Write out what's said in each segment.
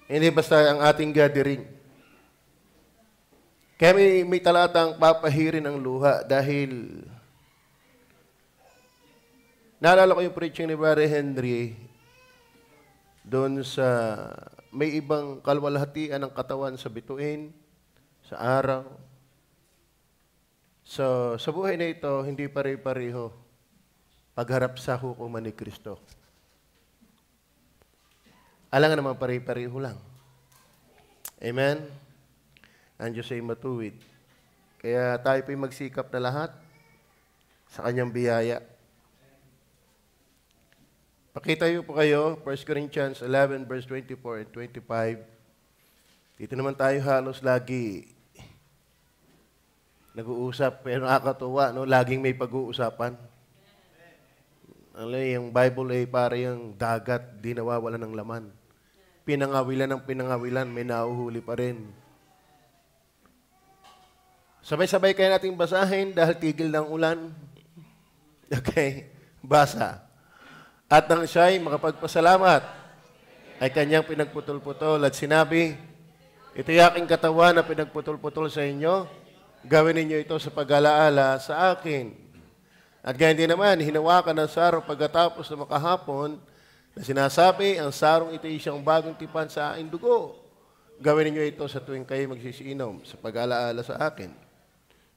Hindi basta ang ating gathering. Kaya may talatang papahirin ang luha dahil naalala ko yung preaching ni Brother Henry doon sa may ibang kalwalhatian ng katawan sa bituin, sa araw. So, sa buhay na ito, hindi pare-pareho pagharap sa hukuman ni Kristo. Alangan naman pare-pareho lang. Amen? Ang Diyos ay matuwid. Kaya tayo po'y magsikap na lahat sa kanyang biyaya. Pakitayo po kayo, 1 Corinthians 11 verse 24 and 25. Dito naman tayo halos lagi nag-uusap, pero nakakatuwa, no? Laging may pag-uusapan. Yung Bible ay para yung dagat, di nawawala ng laman. Pinangawilan ng pinangawilan, may nauhuli pa rin. Sabay-sabay kayo nating basahin dahil tigil ng ulan. Okay, basa. At nang siya'y makapagpasalamat, ay kanyang pinagputol-putol at sinabi, ito'y aking katawan na pinagputol-putol sa inyo, gawin ninyo ito sa pag-alaala sa akin. At ganyan din naman, hinawakan ng sarong pagkatapos na makahapon, na sinasabi, ang sarong ito ay siyang bagong tipan sa aking dugo. Gawin ninyo ito sa tuwing kayo magsisiinom sa pag-alaala sa akin.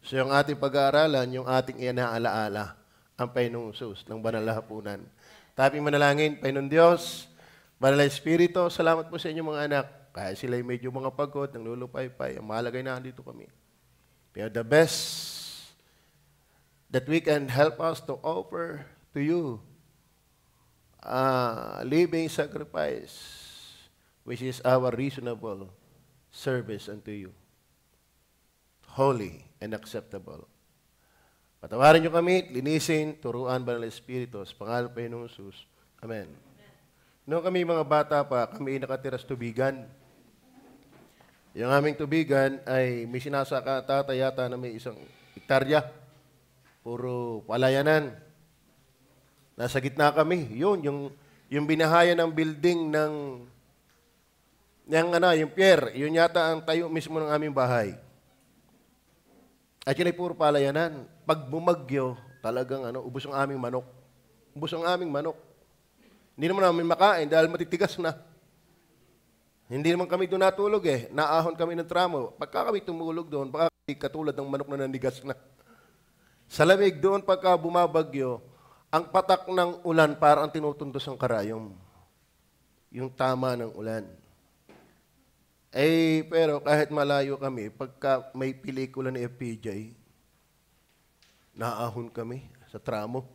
So yung ating pag-aaralan, yung ating inaalaala, ang Panginoong Hesus ng banal na hapunan. Taping manalangin, Panginoon Diyos, Banal na Espiritu, salamat po sa inyong mga anak. Kaya sila'y medyo mga pagod, nang lulupay-pay, ang malagay na andito kami. We are the best that we can help us to offer to you a living sacrifice, which is our reasonable service unto you. Holy and acceptable. Patawarin niyo kami, linisin, turuan Banal na Espiritu, sa pangalan ng Panginoong Hesus. Amen. Noong kami mga bata pa, kami nakatira sa tubigan. Yung aming tubigan ay may sinasaka tatay yata na may 1 hektarya. Puro palayanan. Nasa gitna kami. Yun, yung binahayan ng building yung pier, yun yata ang tayo mismo ng aming bahay. At yun ay puro palayanan. Pag bumagyo, talagang ubos ang aming manok. Ubos ang aming manok. Hindi naman namin makain dahil matitigas na. Hindi naman kami doon natulog Naahon kami ng tramo. Pagka kami tumulog doon, baka katulad ng manok na nandigas na. Sa lamig doon, pagka bumabagyo, ang patak ng ulan parang tinutundos ang karayom. Yung tama ng ulan. Pero kahit malayo kami, pagka may pelikula ni FPJ, naahon kami sa tramo.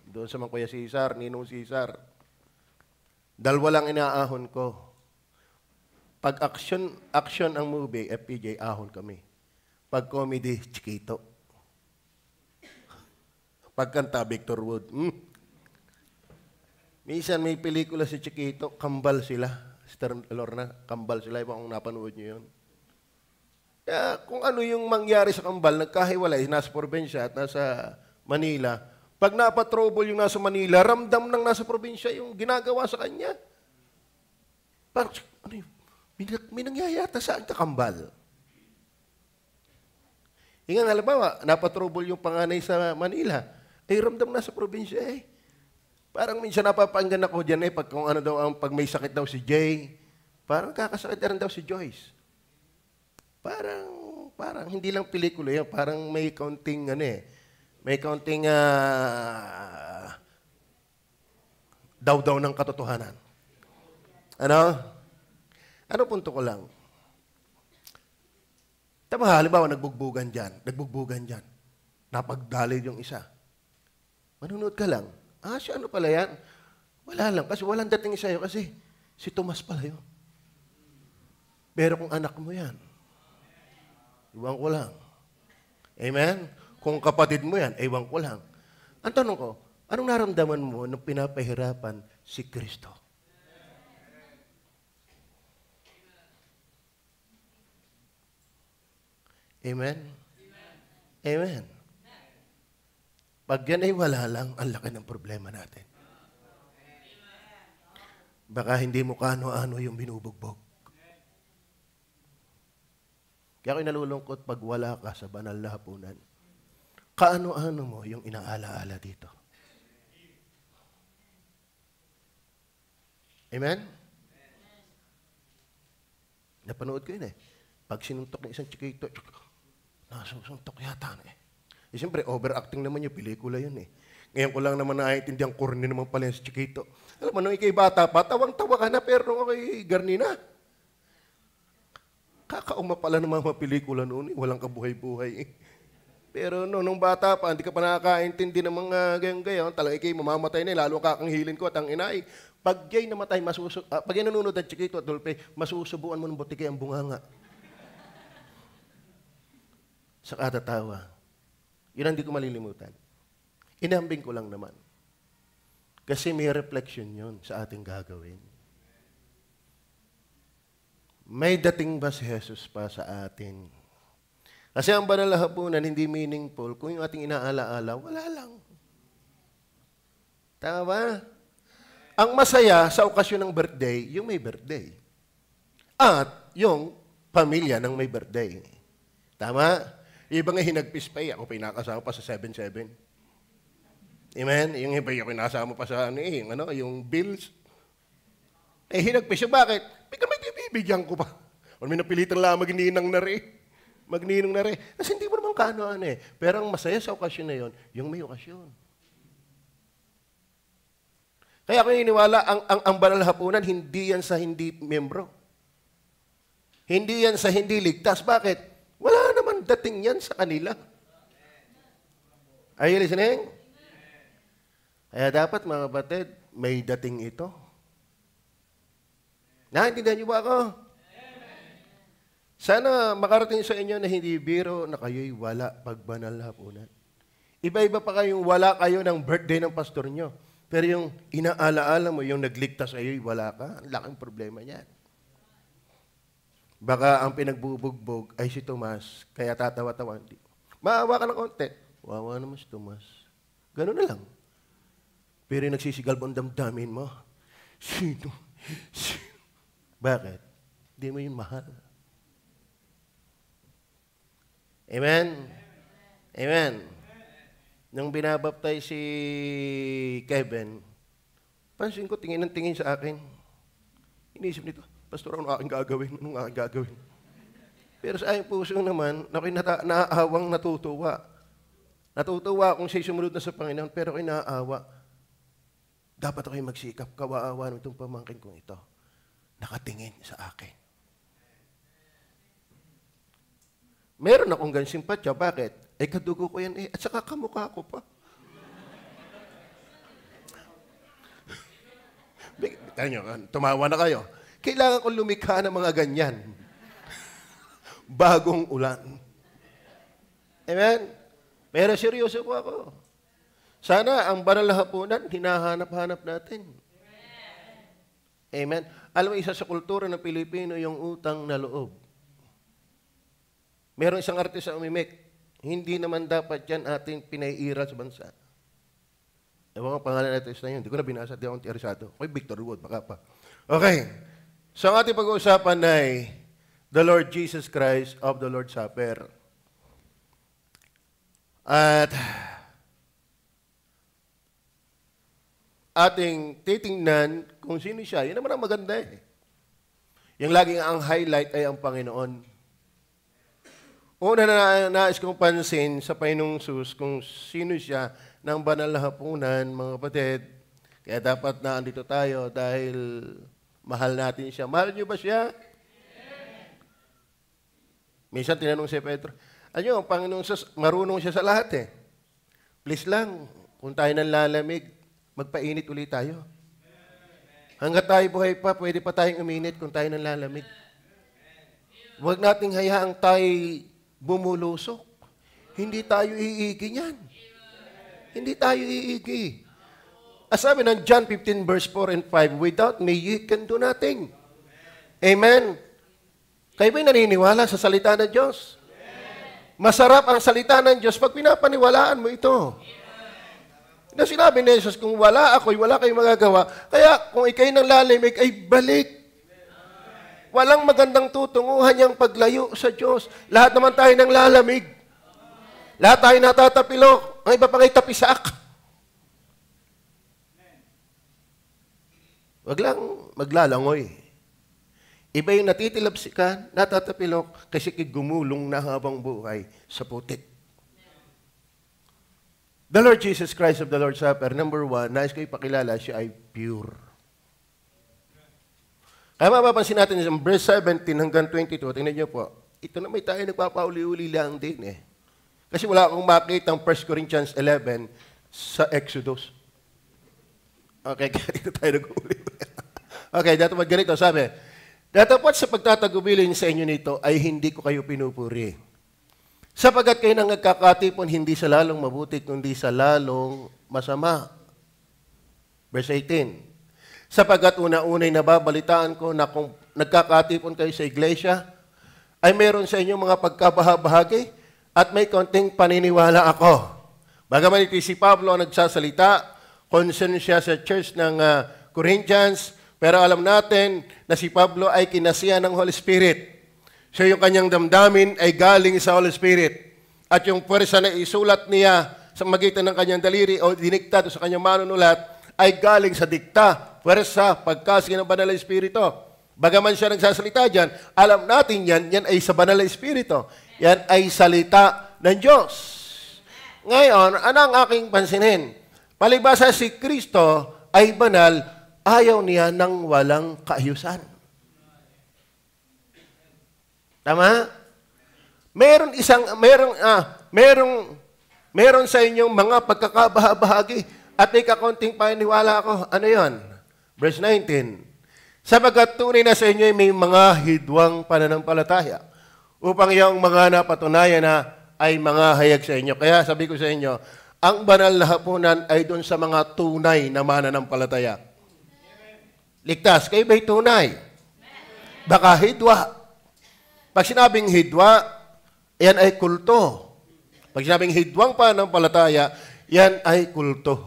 Doon sa mga Kuya Cesar, Ninong Cesar. Dalawa lang inaahon ko. Pag action ang movie, FPJ, ahon kami. Pag comedy, Chiquito. Pag kanta, Victor Wood. Minsan may pelikula si Chiquito, kambal sila. Sister Lorna, kambal sila. Iba kung napanood nyo yun. Kaya kung ano yung mangyari sa kambal, nagkahiwalay, nasa probinsya at nasa Manila. Pag napatrouble yung nasa Manila, ramdam ng nasa probinsya yung ginagawa sa kanya. Parang, may nangyayata sa kambal. Yung halimbawa, napatrouble yung panganay sa Manila, ramdam na sa probinsya Parang minsan napapanggan ako dyan pag kung ano daw pag may sakit daw si Jay, parang kakasakit na rin daw si Joyce. Parang hindi lang pelikula yan, parang may kaunting may kaunting daw-daw ng katotohanan. Ano punto ko lang? Tama, halimbawa, nagbugbugan dyan. Napagdalid yung isa. Manunod ka lang. Si ano pala yan? Wala lang, kasi walang dating sa'yo kasi si Tomas pala yun. Pero kung anak mo yan, iwan ko lang. Amen? Kung kapatid mo yan, ewan ko lang. Ang tanong ko, anong naramdaman mo nung pinapahirapan si Kristo? Amen? Amen. Pag yan ay wala lang, ang laki ng problema natin. Baka hindi mo kaano-ano yung binubugbog. Kaya ako'y nalulungkot pag wala ka sa banal na hapunan. Kaano-ano mo yung inaala-ala dito. Amen? Napanood ko yun eh. Pag sinuntok ng isang chikito, nasusuntok yata eh. Siyempre, overacting naman yung pelikula yun eh. Ngayon ko lang naman naiintindihan corny naman pala yung chikito. Alam mo, nung ikay bata pa, tawang-tawa ka na, pero nung ako'y garni na. Kakauma pala ng mga pelikula noon eh. Walang kabuhay-buhay eh. Pero nung bata pa, hindi ka pa nakakaintindi ng mga gayang-gayaw, talagang ikay mamamatay na, lalo kakanghilin ko at ang inay. Pag yay namatay, pag yan nanonood ang chikito at dulpe, masusubuan mo ng butike ang bunganga. Sa katatawa. Yun ang hindi ko malilimutan. Inambing ko lang naman. Kasi may reflection yun sa ating gagawin. May dating ba si Jesus pa sa atin? Kasi ang banal na hapunan, hindi meaningful. Kung yung ating inaala-ala, wala lang. Tama ba? Ang masaya sa okasyon ng birthday, yung may birthday. At yung pamilya ng may birthday. Tama? Iba nga hinagpis pa ako pinakasama pa sa 7-7. Amen? Yung iba yung pinakasama pa sa yung bills. Eh, hinagpis yung bakit? May bibigyan ko pa. O may napilitan lang magninang na rin. Magninong na rin. Kasi hindi mo naman kaano-ano eh. Pero ang masaya sa okasyon na yon, yung may okasyon. Kaya ako iniwala, ang banal na hapunan, hindi yan sa hindi membro. Hindi yan sa hindi ligtas. Bakit? Wala naman dating yan sa kanila. Are you listening? Kaya dapat mga kapatid, may dating ito. Naintindihan niyo ba ako? Sana makarating sa inyo na hindi biro na kayo'y wala pag banal na hapunan. Iba-iba pa kayong wala kayo ng birthday ng pastor nyo. Pero yung inaala-ala mo, yung nagligtas sa'yo'y wala ka, ang laking problema niyan. Baka ang pinagbubugbog ay si Tomas, kaya tatawa-tawa. Maawa ka ng konti. Wawa naman si Tomas. Ganun na lang. Pero yung nagsisigal mo ang damdamin mo, sino? Bakit? Hindi mo yun mahal. Amen? Amen. Nung binabaptay si Kevin, pansin ko, tingin ng tingin sa akin. Inisip nito, Pastor, ano aking gagawin? Anong aking gagawin? Pero sa aking puso naman, ako'y naaawang natutuwa. Natutuwa kung siya'y sumunod na sa Panginoon, pero ako'y naaawa. Dapat ako'y magsikap, kawaawa ng itong pamangkin kong ito. Nakatingin sa akin. Meron akong ganyan simpatya. Bakit? Eh, kadugo ko yan eh. At saka kamukha ko pa. Tayo nyo, tumawa na kayo. Kailangan kong lumikha ng mga ganyan. Bagong ulan. Amen? Pero seryoso po ako. Sana ang banal na hapunan, hinahanap-hanap natin. Amen? Alam mo, isa sa kultura ng Pilipino, yung utang na loob. Meron isang artista umimik. Hindi naman dapat yan ating pinaiira sa bansa. Ewan ko pangalan ng artista yun. Hindi ko na binasa. Hindi ako interesado. Okay, Victor Wood. Baka pa. Okay. So, ang ating pag-uusapan ay the Lord Jesus Christ of the Lord's Supper. At ating titingnan kung sino siya. Yun naman ang maganda eh. Yung laging ang highlight ay ang Panginoon. Una na nais kong pansin sa Panginoong Sus kung sino siya ng banal na hapunan, mga kapatid. Kaya dapat na andito tayo dahil mahal natin siya. Mahal niyo ba siya? Minsan tinanong si Pedro, ang Panginoong Sus, marunong siya sa lahat eh. Please lang, kung tayo nang lalamig, magpainit ulit tayo. Hanggat tayo buhay pa, pwede pa tayong uminit kung tayo nang lalamig. Huwag nating hayaang tayo bumulusok. Hindi tayo iigi niyan. Hindi tayo iigi. As sabi ng John 15 verse 4 and 5, without me, you can do nothing. Amen? Kayo ba'y naniniwala sa salita ng Diyos? Masarap ang salita ng Diyos pag pinapaniwalaan mo ito. Na sinabi ni Jesus, kung wala ako'y wala kayong magagawa, kaya kung ikay ng lalimig ay balik. Walang magandang tutunguhan niyang paglayo sa Diyos. Lahat naman tayo ng lalamig. Lahat tayo natatapilok. Ang iba pa nga'y tapisak. Wag lang maglalangoy. Iba yung natitilapsikan, natatapilok, kasi gumulong na habang buhay sa putik. The Lord Jesus Christ of the Lord's Supper, number 1, nais ko ipakilala, siya ay pure. Kaya mapapansin natin sa verse 17 hanggang 22, tingnan niyo po, ito na may tayo nagpapauli-uli lang din eh. Kasi wala akong makita ang 1 Corinthians 11 sa Exodus. Okay, kaya dito tayo nag-uli. Okay, dato ganito, sabi, datapot sa pagtatagubilin sa inyo nito ay hindi ko kayo pinupuri. Sapagat kayo nang nagkakatipon, hindi sa lalong mabuti, kundi sa lalong masama. Verse 18. Sapagat una-unay nababalitaan ko na kung nagkakatipon kayo sa iglesia, ay meron sa inyo mga pagkabahabahagi at may konting paniniwala ako. Bagaman ito si Pablo ang nagsasalita, concern siya sa church ng Corinthians, pero alam natin na si Pablo ay kinasihan ng Holy Spirit. So yung kanyang damdamin ay galing sa Holy Spirit. At yung puwersa na isulat niya sa magitan ng kanyang daliri o dinikta sa kanyang manunulat ay galing sa dikta, puwersa, pagkasi ng Banal na Espiritu. Bagaman siya nagsasalita dyan, alam natin yan ay sa Banal na Espiritu. Yan ay salita ng Diyos. Ngayon, ano ang aking pansinin? Palibasa si Kristo ay banal, ayaw niya ng walang kaayusan. Tama? Meron sa inyong mga pagkakabahabahagi at may kakonting paniniwala ako. Ano yon? Verse 19. Sapagat tunay na sa inyo may mga hidwang pananampalataya upang yung mga napatunayan na ay mga hayag sa inyo. Kaya sabi ko sa inyo, ang banal na hapunan ay doon sa mga tunay na mananampalataya. Ligtas, kayo ba'y tunay? Baka hidwa. Pag sinabing hidwa, yan ay kulto. Pag sinabing hidwang pananampalataya, yan ay kulto.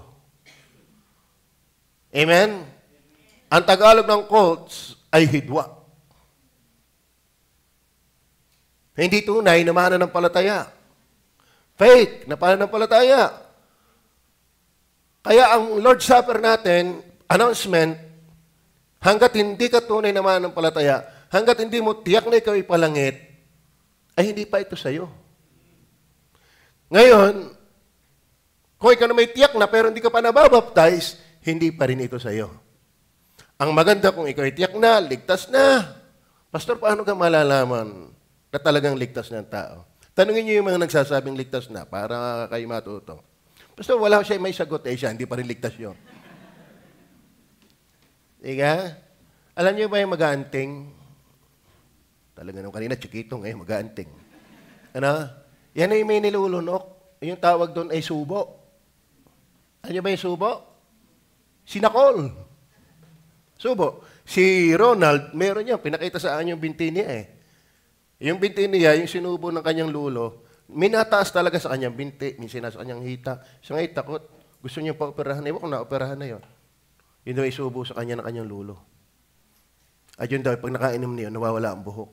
Amen? Ang Tagalog ng cults ay hidwa. Hindi tunay na mananampalataya. Fake na pananampalataya. Kaya ang Lord's Supper natin, announcement, hanggat hindi ka tunay na mananampalataya, hanggat hindi mo tiyak na ikaw ipalangit, ay hindi pa ito sa'yo. Ngayon, kung ikaw na may tiyak na pero hindi ka pa nababaptize, hindi pa rin ito sa'yo. Ang maganda kung ikaw ay tiyak na, ligtas na. Pastor, paano ka malalaman na talagang ligtas ng tao? Tanungin niyo yung mga nagsasabing ligtas na para kayo matuto. Pastor, wala siya may sagot siya, hindi pa rin ligtas yun. Diga? Alam niyo ba yung mag-aanting? Talaga nung kanina, chikito ngayon, mag-aanting. Ano? Yan ay may nilulunok. Yung tawag doon ay subo. Ano ba yung subo? Sinakol. Subo. Si Ronald, meron niya, pinakita sa akin yung binti niya eh. Yung binti niya, yung sinubo ng kanyang lulo, minataas talaga sa kanyang binti, minsan sa kanyang hita. Siya nga'y takot. Gusto niya pa-operahan. Ewan kung na-operahan na yun. Yun daw isubo sa kanya ng kanyang lulo. At yun daw, pag nakainom niya, nawawala ang buhok.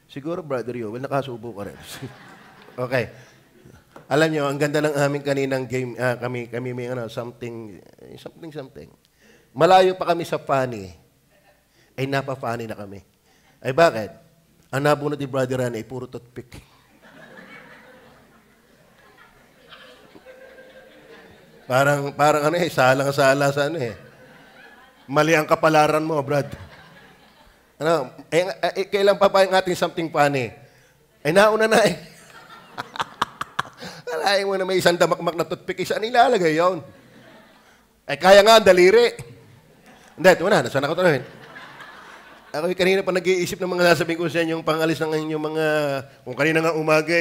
Siguro, Brother Yoel, nakasubo ka rin. Okay. Alam niyo, ang ganda ng aming kaninang game, kami may something. Malayo pa kami sa funny. Ay, napa-funny na kami. Ay, bakit? Ang nabunod ni Brother Ran ay puro toothpick. Parang salang-sala sa mali ang kapalaran mo, Brad. Kailan pa yung ating something funny? Ay, nauna na Kalahin mo na may isang damakmak na toothpick, isa nilalagay yun. Ay, kaya nga, daliri. Hindi, ito na, nasaan ako tuloy? Ako kanina pa nag-iisip ng mga sasabihin ko sa inyo, yung pangalis ng inyong mga, kung kanina nga umaga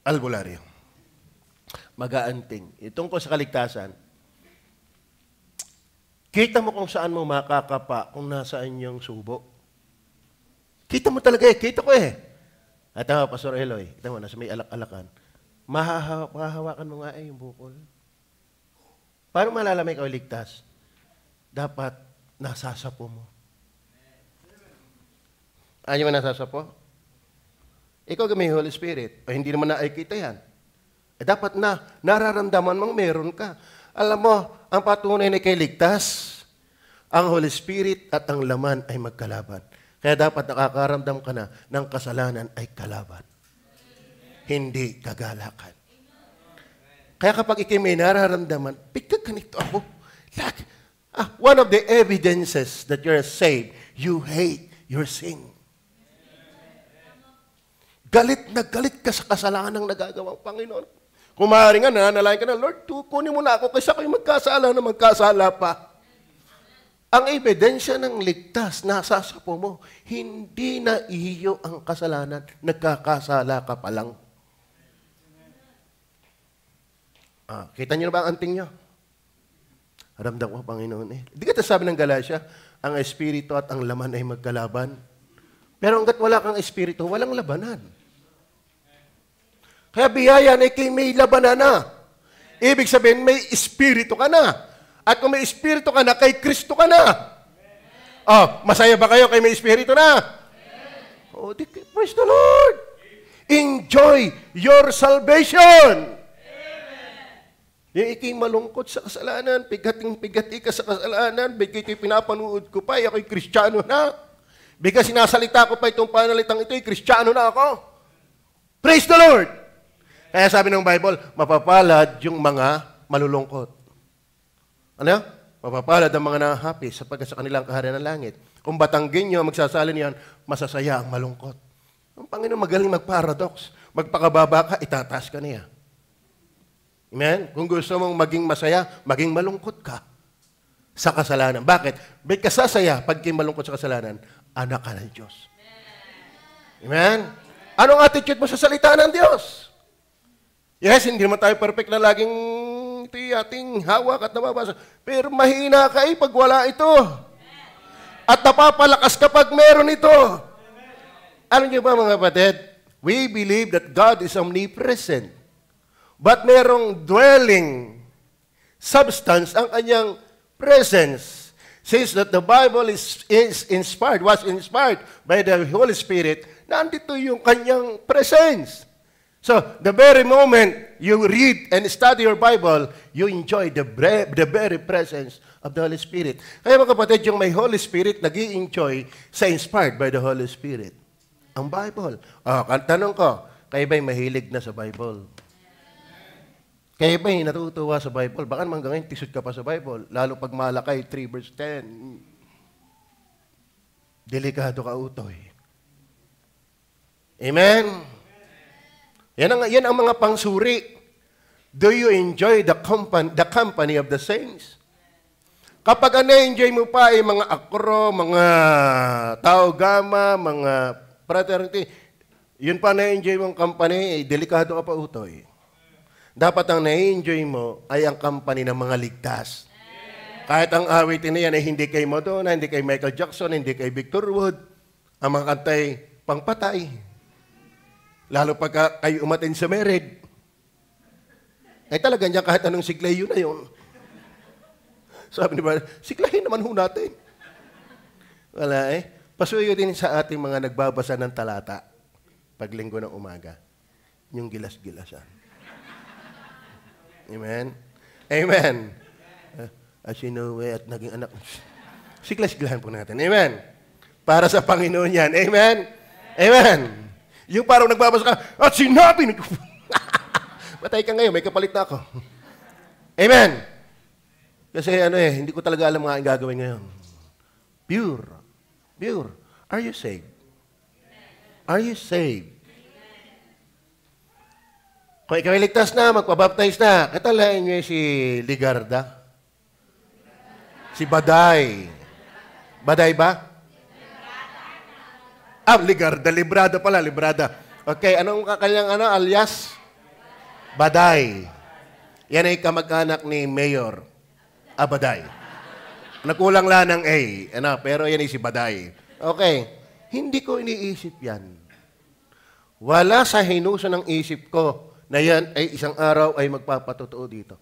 albularyo. Mag-aanting. Itong ko sa kaligtasan, kita mo kung saan mo makakapa kung nasaan yung subo. Kita mo talaga kita ko At Pastor Eloy, ito mo, nasa may alak-alakan, mahahawakan mo nga yung bukol. Paano malalamay ka o ligtas? Dapat nasasapo mo. Ano mo nasasapo? Ikaw may Holy Spirit. O hindi naman nakikita yan. Dapat nararamdaman mong meron ka. Alam mo, ang patunay na kay ligtas, ang Holy Spirit at ang laman ay magkalaban. Kaya dapat nakakaramdam ka na ng kasalanan ay kalaban. Hindi kagalakan. Kaya kapag ikay may nararamdaman, pigka ganito ako. One of the evidences that you're saved, you hate your sin. Galit na galit ka sa kasalanan ng nagagawang Panginoon. Kung maaari nga, nananalain ka na, Lord, kunin mo na ako kaysa kayo magkasala pa. Ang ebidensya ng ligtas, nasasapo mo, hindi na iyo ang kasalanan, nagkakasala ka pa lang. Kita niyo na ba ang anting niyo? Ramdam ko, Panginoon eh. Di ka sabi ng Galatia, ang espiritu at ang laman ay magkalaban. Pero hanggat wala kang espiritu, walang labanan. Kaya biyaya na kay may labanan na. Ibig sabihin, may espiritu ka na. At kung may espiritu ka na, kay Kristo ka na. Masaya ba kayo kay may espiritu na? Praise the Lord. Enjoy your salvation. Yung ikay malungkot sa kasalanan, pigating-pigati ka sa kasalanan, bigay ko'y pinapanood ko pa, ako'y Kristiyano na. Bigay sinasalita ko pa itong panalitang ito, Kristiyano na ako. Praise the Lord! Kaya sabi ng Bible, mapapalad yung mga malulungkot. Ano? Mapapalad ang mga nahahapi sapagkat sa kanilang kaharian ng langit. Kung batanggin nyo, magsasalin yan, masasaya ang malungkot. Ang Panginoon magaling mag-paradox. Magpakababa ka, itataas ka niya. Amen? Kung gusto mong maging masaya, maging malungkot ka sa kasalanan. Bakit? Ba't ka sasaya pag malungkot sa kasalanan? Anak ka ng Diyos. Amen? Anong attitude mo sa salita ng Diyos? Yes, hindi naman tayo perfect na laging ito ating hawak at nababasa. Pero mahina ka pag wala ito. At napapalakas kapag meron ito. Alam niyo ba mga kapatid? We believe that God is omnipresent. But merong dwelling substance ang kanyang presence. Says that the Bible is inspired, was inspired by the Holy Spirit, nandito yung kanyang presence. So, the very moment you read and study your Bible, you enjoy the very presence of the Holy Spirit. Kaya mga kapatid, yung may Holy Spirit, nag-i-enjoy sa inspired by the Holy Spirit. Ang Bible. Tanong ko, kayo ba'y mahilig na sa Bible? Kayo ba'y natutuwa sa Bible? Baka naman ngayon, tisod ka pa sa Bible. Lalo pag Malakay 3 verse 10. Delikado ka utoy. Amen? Yan ang mga pangsuri. Do you enjoy the company of the saints? Kapag na-enjoy mo pa ay mga akro, mga tao gama, mga fraternity, yun pa na-enjoy mong company, delikado ka pa utoy. Dapat ang na-enjoy mo ay ang company ng mga ligtas. Kahit ang awitin na yan ay hindi kay Madonna, hindi kay Michael Jackson, hindi kay Victor Wood, ang mga kantay pangpatay. Lalo pagka kayo umatin sa merid. Ay talaga niya kahit anong siklay yun na yun. Sabi niya, siklahin naman ho natin. Wala Pasuyo din sa ating mga nagbabasa ng talata pag linggo ng umaga. Yung gilas-gilasan. Amen? Amen. As you know, at naging anak. Siklas-gilahan po natin. Amen? Para sa Panginoon yan. Amen? Amen? Yung parang nagbabasa ka, at sinabi nito. Patay ka ngayon, may kapalit na ako. Amen? Kasi hindi ko talaga alam mga ang gagawin ngayon. Pure. Pure. Are you saved? Are you saved? Kung ikaw iligtas na, magpabaptize na, katalain niyo si Ligarda? Si Baday. Baday ba? Ligarda. Librada pala, Librada. Okay, anong kanyang alias? Baday. Yan ay kamag-anak ni Mayor Baday. Nakulang lang ng A. Pero yan ay si Baday. Okay. Hindi ko iniisip yan. Wala sa hinuso ng isip ko na yan ay isang araw ay magpapatotoo dito.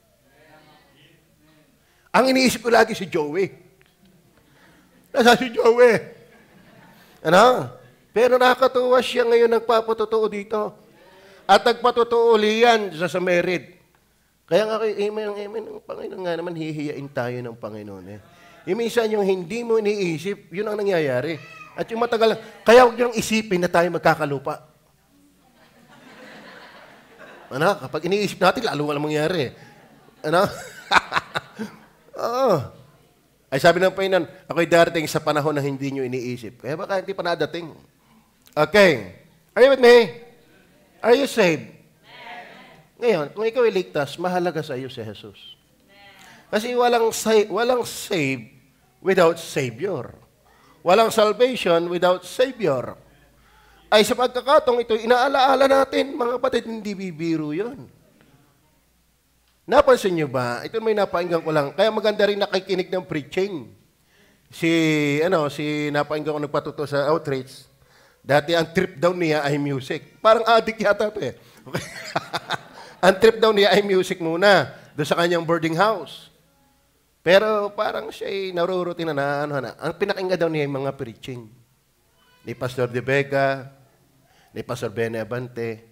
Ang iniisip ko lagi si Joey. Nasa si Joey. Ano? Pero nakakatuwa siya ngayon nagpapatotoo dito. At nagpatotoo liyan sa merit. Kaya nga kayo, amen, ng Panginoon nga naman, hihiyain tayo ng Panginoon. Yung minsan yung hindi mo iniisip, yun ang nangyayari. At yung matagal, kaya huwag niyong isipin na tayo magkakalupa. Ano? Kapag iniisip natin, lalo walang mangyari. Ano? Oo. Ay sabi ng Panginoon, ako'y darating sa panahon na hindi niyo iniisip. Kaya baka hindi pa nadating. Okay. Are you with me? Are you saved? Ngayon, kung ikaw iligtas, mahalaga sa iyo si Jesus. Kasi walang save without Savior. Walang salvation without Savior. Ay sa pagkakataong ito, inaalaala natin, mga kapatid, hindi bibiro yun. Napansin niyo ba? Ito may napainggan ko lang. Kaya maganda rin nakikinig ng preaching. Napainggan ko nagpatuto sa outreach. Dati ang trip down niya ay music. Parang addict yata ito eh. Okay. Ang trip daw niya ay music muna doon sa kanyang boarding house. Pero parang siya ay narurutin na. Ang pinakinggan daw niya ay mga preaching. Ni Pastor De Vega, ni Pastor Bene Abante.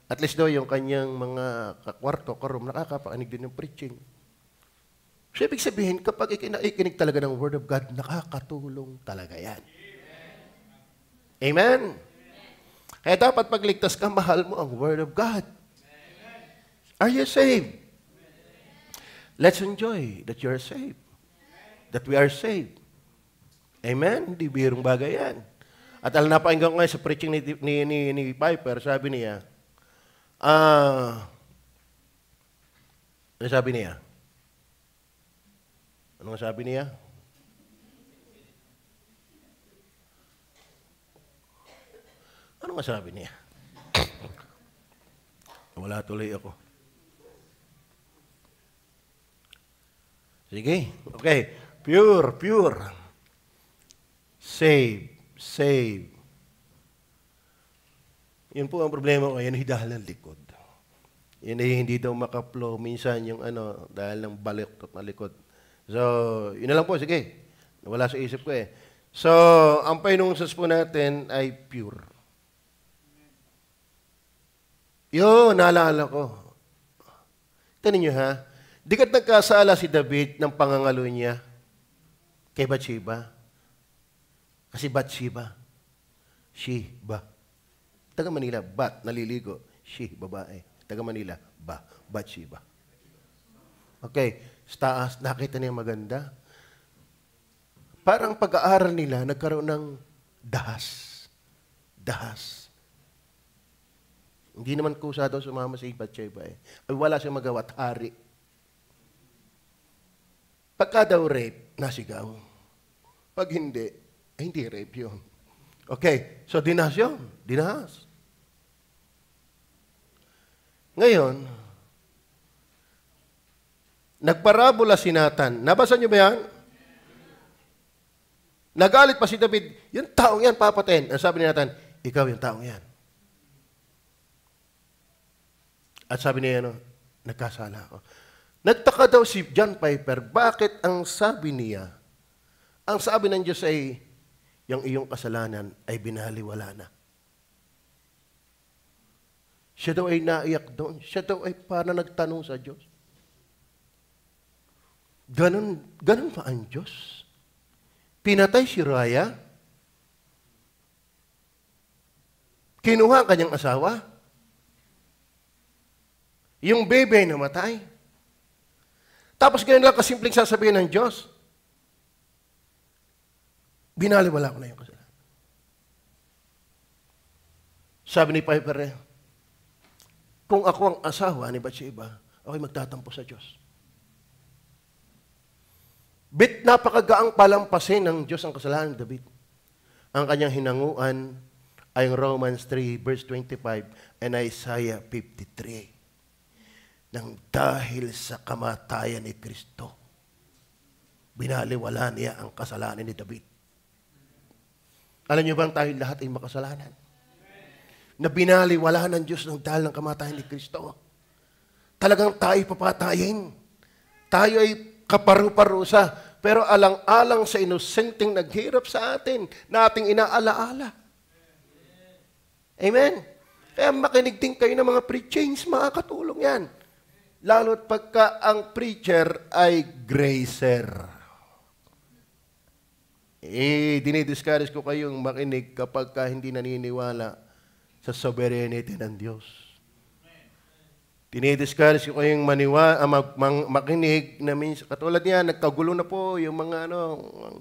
At least daw yung kanyang mga kakwarto, karoom, nakakapakinig din ng preaching. So, ibig sabihin, kapag ikinig talaga ng Word of God, nakakatulong talaga yan. Amen? Kaya dapat pagligtas ka, mahal mo ang Word of God. Are you saved? Let's enjoy that you're saved. That we are saved. Amen? Hindi birong bagay yan. At alam napakinggan ko ngayon sa preaching ni Piper, sabi niya, ano sabi niya? Ano nga sabi niya? Ano nga sabi niya? Wala tuloy ako. Sige. Okay. Pure. Save. Yun po ang problema ko. Yan hidahalan likod. Yan ay hindi daw makaplo. Minsan yung dahil ng baluktot na likod. So, yun na lang po. Sige. Wala sa isip ko eh. So, ang painungsas po natin ay pure. Yun, naalala ko. Tanin nyo ha. Di ka't nagkasala si David ng pangangalo niya kay Bathsheba. Kasi Bathsheba, Sheba. Taga Manila, Bat, naliligo. She, babae. Taga Manila, Bathsheba. Okay, sa taas, nakita niya maganda. Parang pag-aaral nila, nagkaroon ng dahas. Hindi naman kusa daw sumama si Bathsheba eh. Ay wala siyang magawa at hari. Pagka daw rape, nasigaw. Pag hindi, hindi rape yun. Okay, so dinahas yun. Dinahas. Ngayon, nagparabola si Nathan. Nabasa niyo ba yan? Nagalit pa si David, yung taong yan, papatayin. Ang sabi ni Nathan, ikaw yung taong yan. At sabi niya, nagkasala ako. Nagtaka daw si John Piper, bakit ang sabi niya, ang sabi ng Diyos ay, yung iyong kasalanan ay binaliwala na. Siya daw ay naiyak doon. Siya daw ay para nagtanong sa Diyos. Ganun ba ang Diyos? Pinatay si Raya? Kinuha ang kanyang asawa? Yung baby ay namatay? Tapos ganyan lang kasimpleng sasabihin ng Diyos, binaliwala ko na yung kasalanan. Sabi ni Piper, kung ako ang asawa ni Bathsheba, ako'y magtatampo sa Diyos. Napakagaang palampasin ng Diyos ang kasalanan ni David. Ang kanyang hinanguan ay Romans 3, verse 25, and Isaiah 53. Nang dahil sa kamatayan ni Kristo, binaliwala niya ang kasalanan ni David. Alam niyo bang tayo lahat ay makasalanan? na binaliwala ng Diyos ng dahil ng kamatayan ni Kristo. Talagang tayo papatayin. Tayo ay kaparu-parusa, pero alang-alang sa inosenteng naghirap sa atin, na ating inaalaala. Amen? Kaya makinig din kayo ng mga preachings, makakatulong yan. Lalo't pagka ang preacher ay gracer. Dinidiscourage ko kayong makinig kapag hindi naniniwala sa sovereignty ng Diyos. Dinidiscourage ko kayong makinig na minsan, katulad niya, nagkagulo na po yung mga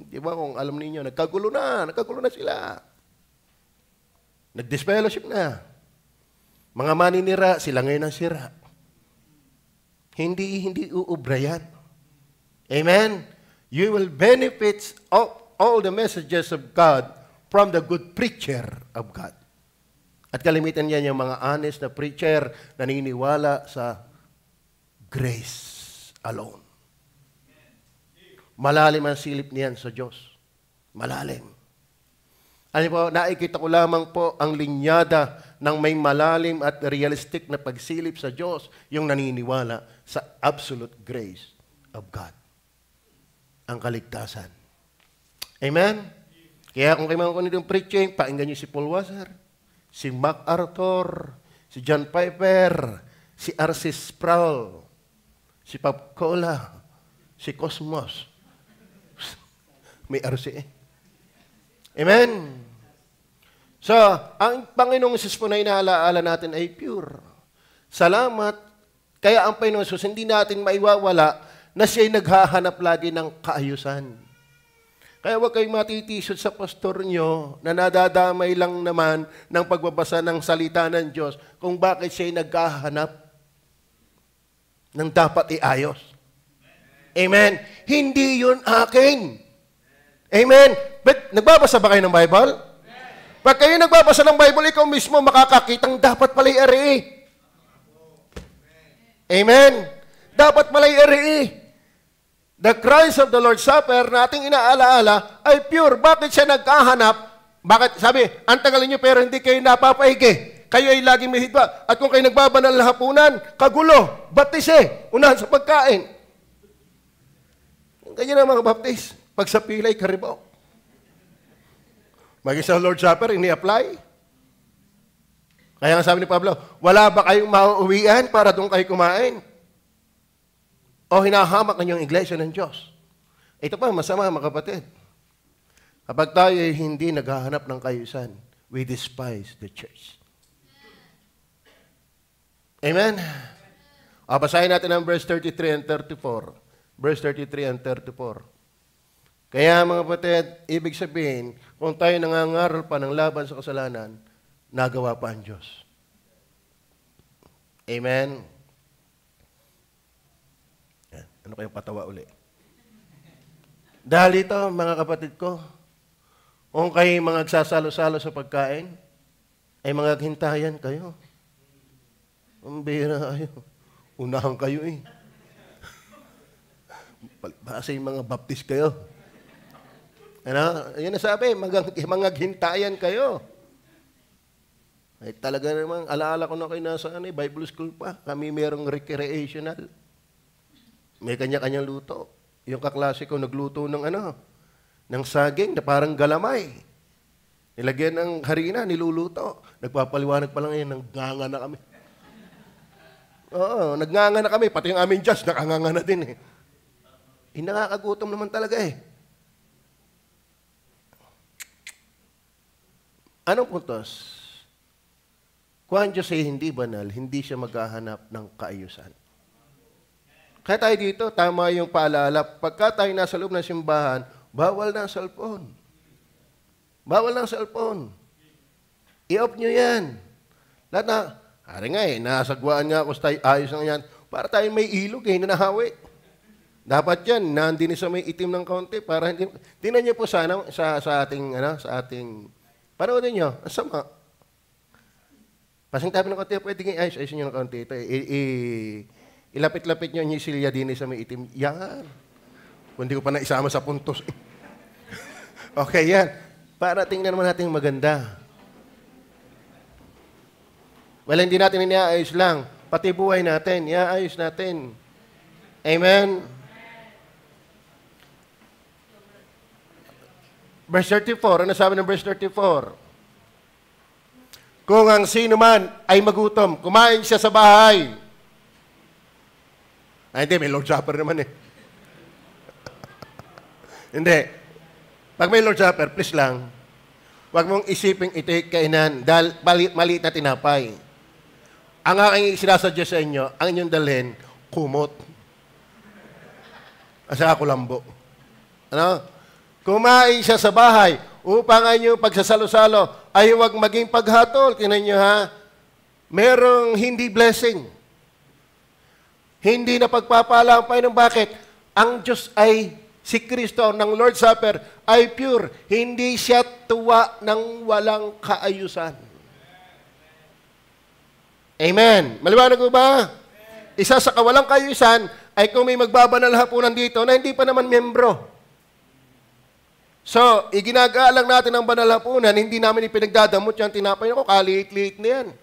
di ba kung alam niyo, nagkagulo na sila. Nag-disfellowship na. Mga maninira, sila ngayon ang sira. Hindi uubra yan. Amen? You will benefit all the messages of God from the good preacher of God. At kalimitan yan yung mga honest na preacher na naniniwala sa grace alone. Malalim ang silip niyan sa Diyos. Malalim. Ano po, nakikita ko lamang po ang linyada ng may malalim at realistic na pagsilip sa Diyos, yung naniniwala sa absolute grace of God. Ang kaligtasan. Amen? Kaya kung kayo mga kunitong preaching, painggan niyo si Paul Wasser, si MacArthur, si John Piper, si R.C. Sproul, si Pop Cola, si Cosmos. May R.C. Amen? So, ang Panginoong Jesus po na inaalaala natin ay pure. Salamat. Kaya ang Panginoong Jesus, hindi natin maiwawala na siya'y naghahanap lagi ng kaayusan. Kaya huwag kayong matitisod sa pastor nyo na nadadamay lang naman ng pagbabasa ng salita ng Diyos kung bakit siya'y naghahanap ng dapat iayos. Amen? Hindi yun akin. Amen? But, nagbabasa ba kayo ng Bible? Pag kayo nagbabasa ng Bible, ikaw mismo makakakitang dapat pala i-ari. Amen? Dapat pala i-ari. The Christ of the Lord's Supper na ating inaalaala ay pure. Bakit siya nagkahanap? Bakit? Sabi, ang tagal niyo pero hindi kayo napapaigi. Kayo ay laging may hidwa. At kung kayo nagbabanal na hapunan, kagulo, batise, unahan sa pagkain. Ganyan ang mga baptis. Pag sa pilay, karibaw. Maging sa Lord's Supper, ini-apply. Kaya nga sabi ni Pablo, wala ba kayong mauuwian para doon kayo kumain? O hinahamak niyo ang iglesia ng Diyos? Ito pa, masama mga kapatid. Kapag tayo ay hindi naghahanap ng kaayusan, we despise the church. Amen? Basahin natin ang verse 33 and 34. Verse 33 and 34. Kaya mga kapatid, ibig sabihin, kung tayo nangangaral pa ng laban sa kasalanan, nagawa pa ang Diyos. Amen? Ano kayong patawa uli? Dahil ito, mga kapatid ko, kung kayo mga nagsasalo-salo sa pagkain, ay mga hintayan kayo. Ang bihira kayo. Unahan kayo eh. Basta yung mga baptist kayo. Ano? Yan na sabi, mga hintayan kayo. Ay talaga namang, alaala ko na kayo nasa Bible school pa. Kami merong recreational. May kanya-kanyang luto. Yung kaklase ko nagluto ng ng saging na parang galamay. Nilagyan ng harina, niluluto. Nagpapaliwanag pa lang yan, nagnganga na kami. Oo, nagnganga na kami. Pati yung aming judge, nakanganga na din eh. Nakakagutom naman talaga eh. Anong puntos? Kung ang Diyos ay hindi banal, hindi siya maghahanap ng kaayusan. Kaya tayo dito, tama yung paalala, pagka tayo nasa loob ng simbahan, bawal na ang cellphone. Bawal na ang cellphone. I-off nyo yan. Lahat na, hari nga nasagwaan nga ako sa ayos na yan, para tayo may ilog na nahawi. Dapat yan, nandini sa may itim ng kaunti, para hindi, tinan nyo po sana sa ating, panoodin nyo, ang sama. Pasing tabi ng kaunti, pwede nga ayos-ayosin nyo ng kaunti. Ito, ilapit-lapit nyo yung silya din sa may itim. Yan. Kung hindi ko pa naisama sa puntos. Okay, yan. Para tingnan naman natin maganda. Well, hindi natin iniaayos lang. Pati buhay natin, iaayos natin. Amen? Verse 34, ano sabi ng verse 34? Kung ang sino man ay magutom, kumain siya sa bahay. Ay, hindi, may Lord Supper naman eh. Hindi. Pag may Lord Supper, please lang, huwag mong isiping ito'y kainan dahil maliit na tinapay. Ang aking sinasuggest sa inyo, ang inyong dalhin, kumot. Asa ako lambo. Ano? Kumain siya sa bahay upang ang inyong pagsasalo-salo ay huwag maging paghatol. Tingnan nyo ha, merong hindi blessing. Hindi na pagpapala ang Panginoon. Bakit? Ang Diyos ay si Kristo ng Lord Supper ay pure. Hindi siya tuwa ng walang kaayusan. Amen. Maliwanag ko ba? Isa sa kawalang kaayusan ay kung may magbabanal hapunan dito na hindi pa naman membro. So, iginagalang natin ang banal hapunan, hindi namin ipinagdadamot yung tinapay ko, kaliit-liit na yan.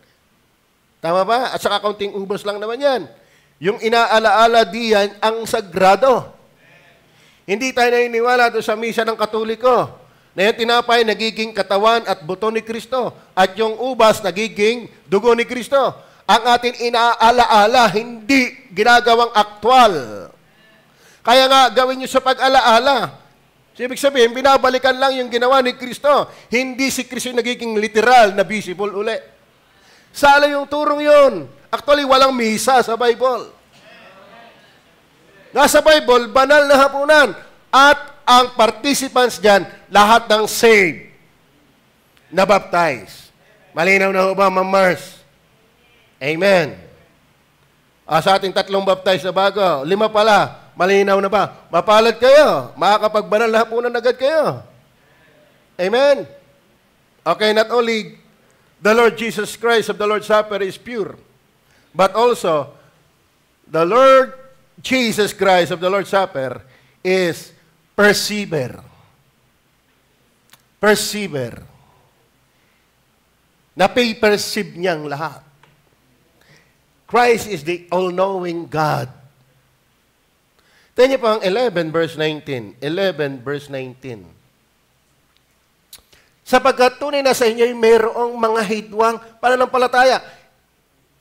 Tama ba? At saka kaunting ubos lang naman yan. Yung inaalaala diyan ang sagrado. Hindi tayo naniniwala doon sa misa ng Katoliko na yung tinapay nagiging katawan at buto ni Kristo at yung ubas nagiging dugo ni Kristo. Ang atin inaalaala, hindi ginagawang aktwal. Kaya nga, gawin nyo sa pag-alaala. So, ibig sabihin, binabalikan lang yung ginawa ni Kristo. Hindi si Kristo nagiging literal na visible uli. Sala yung turong yun. Actually, walang misa sa Bible. Nasa Bible, banal na hapunan. At ang participants dyan, lahat ng saved na baptize. Malinaw na ho ba, Ma'am Mars? Amen. Sa ating 3 baptize na bago, 5 pala, malinaw na ba? Mapalad kayo. Makakapagbanal na hapunan agad kayo. Amen. Okay, not only the Lord Jesus Christ of the Lord's Supper is pure, but also the Lord Jesus Christ of the Lord's Supper is persever. Persever. Napay-perceive niyang lahat. Christ is the all-knowing God. Tingnan niyo po ang 11 verse 19. 11 verse 19. Sapagkat tunay na sa inyo ay mayroong mga hidwang pananampalataya.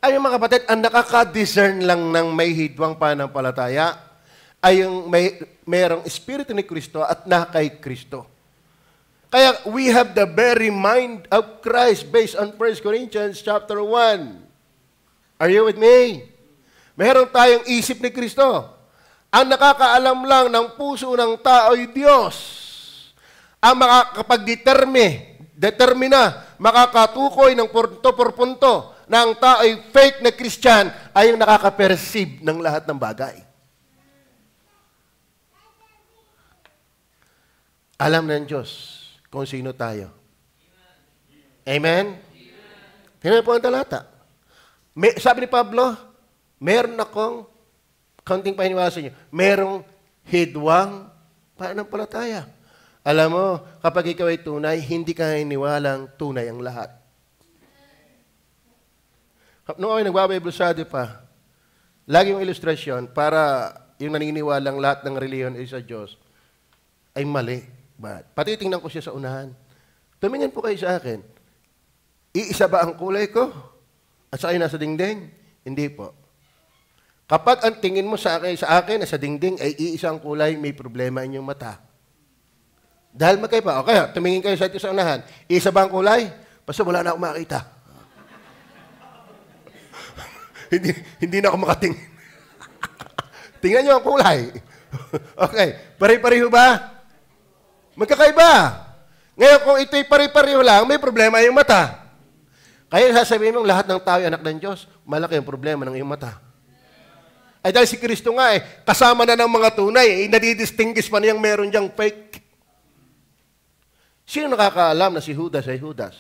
Ay mga kapatid, ang nakaka-discern lang ng may hidwang pananampalataya ay yung mayroong Espiritu ni Kristo at na kay Kristo. Kaya we have the very mind of Christ based on 1 Corinthians chapter 1. Are you with me? Meron tayong isip ni Kristo. Ang nakakaalam lang ng puso ng tao ay Diyos. Ang makakapag-determina, makakatukoy ng punto por punto ng tao ay fake na Christian ay yung nakaka-perceive ng lahat ng bagay. Alam ng Diyos kung sino tayo. Amen? Tingnan po ang talata. Sabi ni Pablo, meron akong, kaunting paniniwala sa inyo, merong hidwang pananampalataya. Alam mo, kapag ikaw ay tunay, hindi ka naniniwalang tunay ang lahat. Noong ako nagbabible study pa, lagi yung ilustrasyon para yung naniniwalang lahat ng reliyon ay sa Diyos, ay mali. Patitingnan ko siya sa unahan. Tumingin po kayo sa akin. Iisa ba ang kulay ko? At saka yung nasa dingding? Hindi po. Kapag ang tingin mo sa akin na sa dingding ay iisang kulay, may problema inyong mata. Dahil magkaiba. Okay, tumingin kayo sa ito sa unahan. Isa ba ang kulay? Basta wala na akong makita. hindi na ako makatingin. Tingnan nyo ang kulay. Okay, pare-pareho ba? Magkakaiba. Ngayon, kung ito'y pare-pareho lang, may problema yung mata. Kaya sasabihin mong lahat ng tao ay anak ng Diyos, malaki ang problema ng iyong mata. Ay dahil si Kristo nga kasama na ng mga tunay, nadidistinguish pa niyang meron diyang fake. Sino nakakaalam na si Judas ay Judas?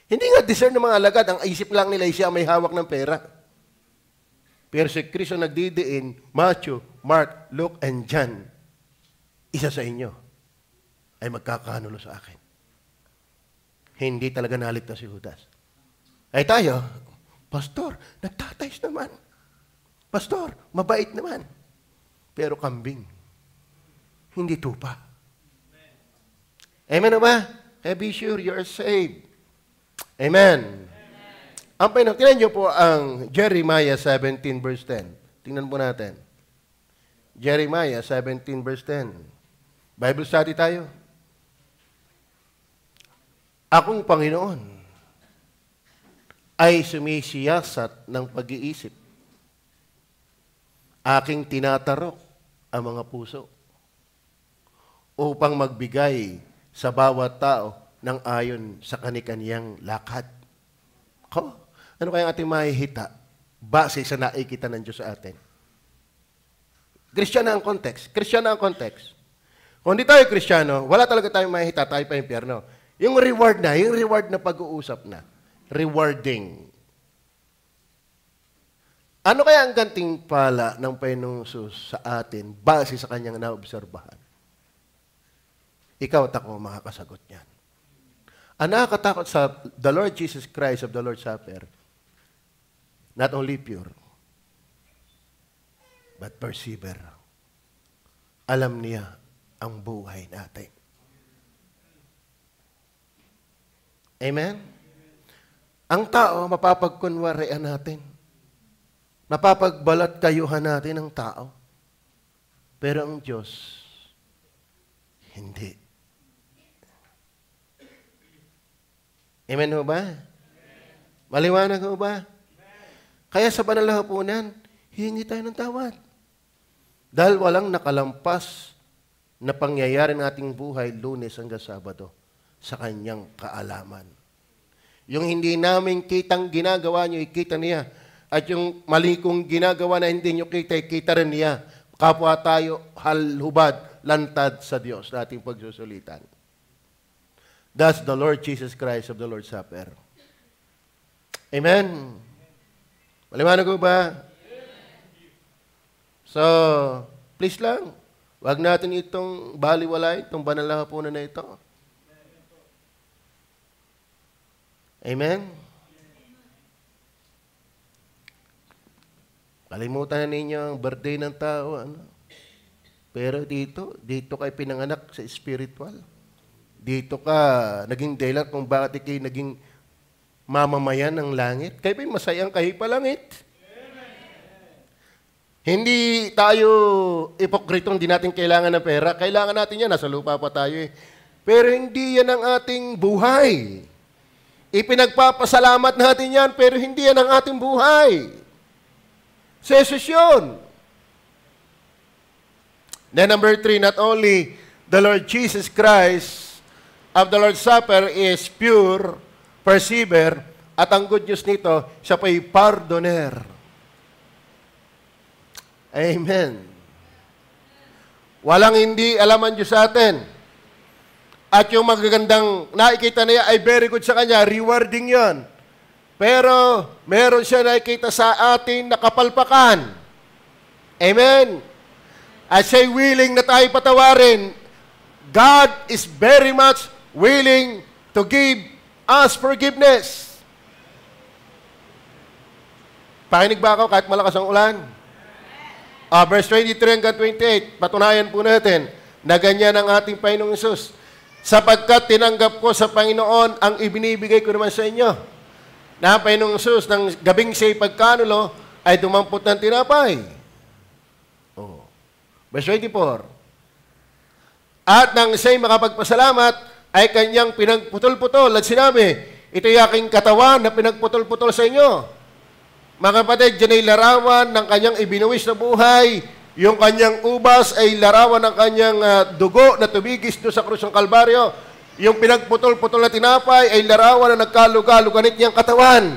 Hindi nga discern ng mga alagad, ang isip lang nila siya may hawak ng pera. Pero si Kristo nagdidiin, Matthew, Mark, Luke, and John, isa sa inyo ay magkakanulo sa akin. Hindi talaga naligtas si Judas. Ay tayo, Pastor, nagtatays naman. Pastor, mabait naman. Pero kambing. Hindi tupa. Amen na ba? Kaya be sure you are saved. Amen. Ang tingnan niyo po ang Jeremiah 17 verse 10. Tingnan po natin. Jeremiah 17 verse 10. Bible study tayo. Akong Panginoon ay sumisiyasat ng pag-iisip. Aking tinatarok ang mga puso upang magbigay sa bawat tao ng ayon sa kani-kaniyang lakad. Ano kaya ating mahihita base sa nakikita ng Diyos sa atin? Kristiyano ang context. Kristiyano ang context. Kung hindi tayo Kristiyano, wala talaga tayong mahihita, tayo pa impyerno. Yung reward na pag-uusap na. Rewarding. Ano kaya ang gantimpala ng Panginoong Hesus sa atin base sa kanyang naobserbahan? Ikaw at ako makakasagot niyan. Ang nakakatakot sa the Lord Jesus Christ of the Lord's Supper, not only pure, but persevere. Alam niya ang buhay natin. Amen? Ang tao, mapapagkunwarian natin. Mapapagbalat kayuhan natin ang tao. Pero ang Diyos, hindi. Amen ho ba? Maliwanag ho ba? Kaya sa banal na hapunan, hihingi tayo ng tawad. Dahil walang nakalampas na pangyayari ng ating buhay Lunes hanggang Sabado sa kanyang kaalaman. Yung hindi namin kitang ginagawa nyo, ikita niya. At yung mali kong ginagawa na hindi nyo kita, ikita rin niya. Kapwa tayo halhubad, lantad sa Diyos na ating pagsusulitan. That's the Lord Jesus Christ of the Lord's Supper. Amen. Maliwanag ko ba? So, please lang, wag natin itong baliwalay, itong banal na hapunan na ito. Amen? Kalimutan na ninyo ang birthday ng tao. Ano? Pero dito kayo pinanganak sa spiritual. Dito ka naging dahilan kung bakit kayo naging mamamayan ng langit. Kayo ba'y masayang kayo pa langit? Hindi tayo ipokritong di natin kailangan ng pera. Kailangan natin yan. Nasa lupa pa tayo eh. Pero hindi yan ang ating buhay. Ipinagpapasalamat natin yan, pero hindi yan ang ating buhay. Sa Jesus yun. Then number 3, not only the Lord Jesus Christ of the Lord's Supper is pure, persevere, at ang good news nito, siya pa'y pardoner. Amen. Walang hindi alaman Diyos sa atin. At yung magagandang nakikita niya ay very good sa kanya, rewarding yon. Pero meron siya nakikita sa atin na kapalpakan. Amen. At siya'y willing na tayo patawarin. God is very much willing to give us forgiveness. Pakinig ba ako kahit malakas ang ulan? Verse 23 hanggang 28, patunayan po natin na ganyan ang ating Panginoong Hesus. Sapagkat tinanggap ko sa Panginoon ang ibinibigay ko naman sa inyo. Na Panginoong Hesus ng gabing siya'y pagkanulo ay dumampot ng tinapay. Verse 24. At nang siya'y makapagpasalamat ay kanyang pinagputol-putol at sinabi, ito'y aking katawan na pinagputol-putol sa inyo. Mga kapatid, dyan ay larawan ng kanyang ibinuwis na buhay. Yung kanyang ubas ay larawan ng kanyang dugo na tumigis doon sa krus ng Kalbaryo. Yung pinagputol-putol na tinapay ay larawan na nagkaluga-luganit niyang katawan.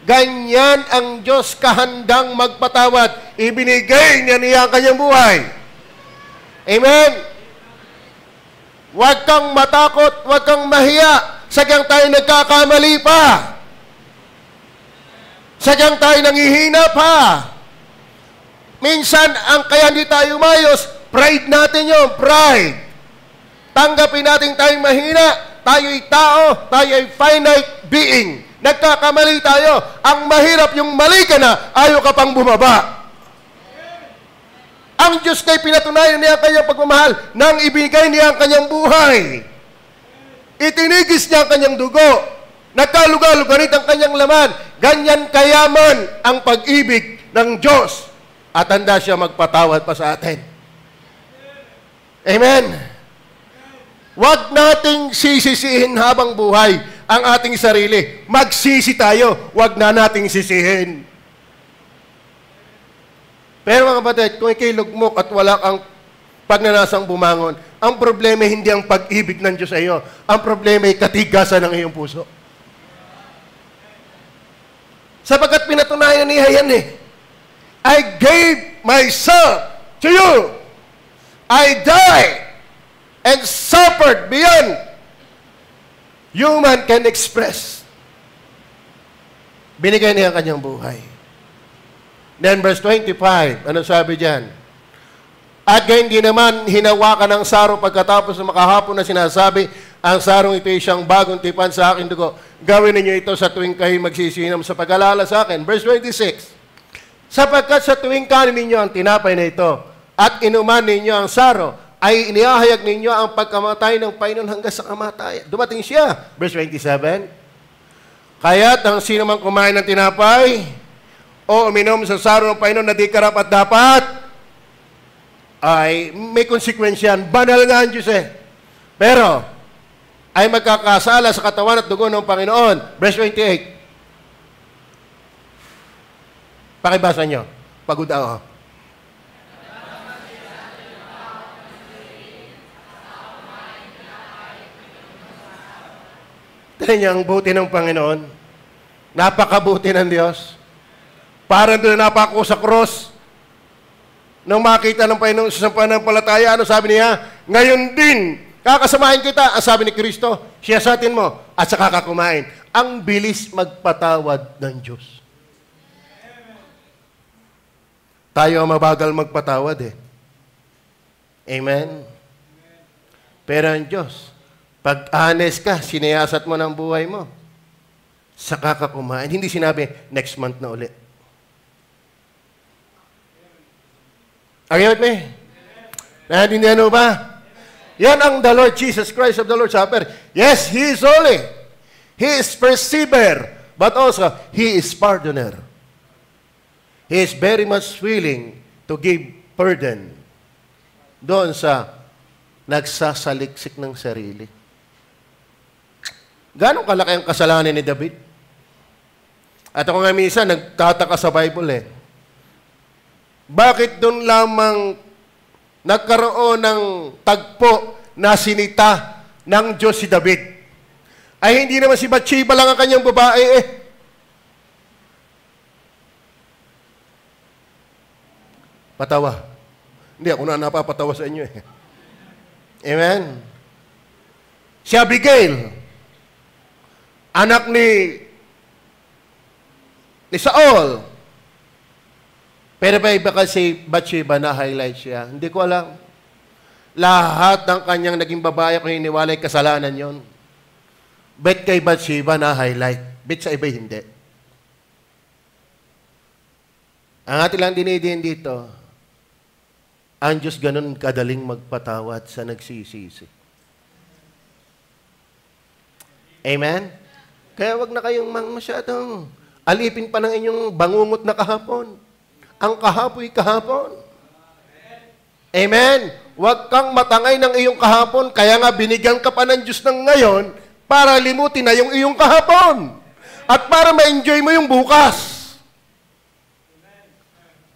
Ganyan ang Diyos kahandang magpatawad. Ibinigay niya ang kanyang buhay. Amen? Huwag kang matakot, huwag kang mahiya. Sadyang tayo nagkakamali pa. Sadyang tayo nangihina pa. Minsan, ang kaya hindi tayo umayos, pride natin yun, pride. Tanggapin natin tayong mahina, tayo'y tao, tayo'y finite being Nagkakamali tayo. Ang mahirap yung mali ka na, ayaw ka pang bumaba. Ang Diyos kay pinatunayan niya ang kanyang pagmamahal nang ibigay niya ang kanyang buhay. Itinigis niya ang kanyang dugo. Nagkaluga-luganit ang kanyang laman. Ganyan kayaman ang pag-ibig ng Diyos. At handa siya magpatawad pa sa atin. Amen. Huwag nating sisisihin habang buhay ang ating sarili. Magsisi tayo. Huwag na nating sisihin. Pero mga kapatid, kung ikay lugmok at wala kang pagnanasang bumangon, ang problema hindi ang pag-ibig ng Diyos sa iyo. Ang problema ay katigasan ng iyong puso. Sapagkat pinatunayan niya yan eh. I gave myself to you. I died and suffered beyond human can express. Binigay niya ang kanyang buhay. Then verse 25, ano sabi diyan? At gayon din naman, hinawakan ng saro pagkatapos ng makahapon na sinasabi, ang sarong ito ay siyang bagong tipan sa aking dugo. Gawin ninyo ito sa tuwing kayo magsisinam sa pag-alala sa akin. Verse 26, sapagkat sa tuwing kanin ninyo ang tinapay na ito, at inuman ninyo ang saro, ay inihahayag ninyo ang pagkamatay ng Panginoon hanggang sa kamatayan. Dumating siya. Verse 27, kaya't ang sino mang kumain ng tinapay, o uminom sa saro ng Panginoon na di karapat dapat, ay may konsekwensyan. Banal nga ang Diyos eh. Pero, ay magkakasala sa katawan at dugo ng Panginoon. Verse 28. Pakibasa nyo. Pagod ako. Tignan niyo ang buti ng Panginoon. Napakabuti ng Diyos. Parang doon napako sa cross. Nung makita ng Panginoon sa pananampalataya, ano sabi niya? Ngayon din, kakasamahin kita. Ang sabi ni Kristo, siyasatin mo at saka kakumain. Ang bilis magpatawad ng Diyos. Tayo ang mabagal magpatawad eh. Amen? Pero ang Diyos, pag honest ka, sinayasat mo ng buhay mo, saka ka kumain. Hindi sinabi, next month na ulit. Are you with me? Naintindihan mo ba? Yan ang the Lord Jesus Christ of the Lord's Supper. Yes, He is holy. He is perceiver. But also, He is pardoner. He is very much willing to give pardon doon sa nagsasaliksik ng sarili. Gano'ng kalaki ang kasalanan ni David? At ako nga minsan, nagtataka sa Bible eh. Bakit doon lamang nagkaroon ng tagpo na sinita ng Diyos si David? Ay hindi naman si Bathsheba lang ang kanyang babae eh. Patawa. Hindi, ako na napapatawa sa inyo eh. Amen? Si Abigail, anak ni Saul. Pero ba iba kasi Bathsheba na highlight siya? Hindi ko alam. Lahat ng kanyang naging babae kung hiniwalay kasalanan yon. Bet kay Bathsheba na highlight. Bet sa iba hindi. Ang ating lang dinidiin dito, ang Diyos ganun kadaling magpatawad sa nagsisisi. Amen? Kaya wag na kayong masyadong alipin pa ng inyong bangungot na kahapon. Ang kahapoy kahapon. Amen? Huwag kang matangay ng iyong kahapon, kaya nga binigyan ka pa ng Diyos ng ngayon para limutin na yung iyong kahapon. At para ma-enjoy mo yung bukas.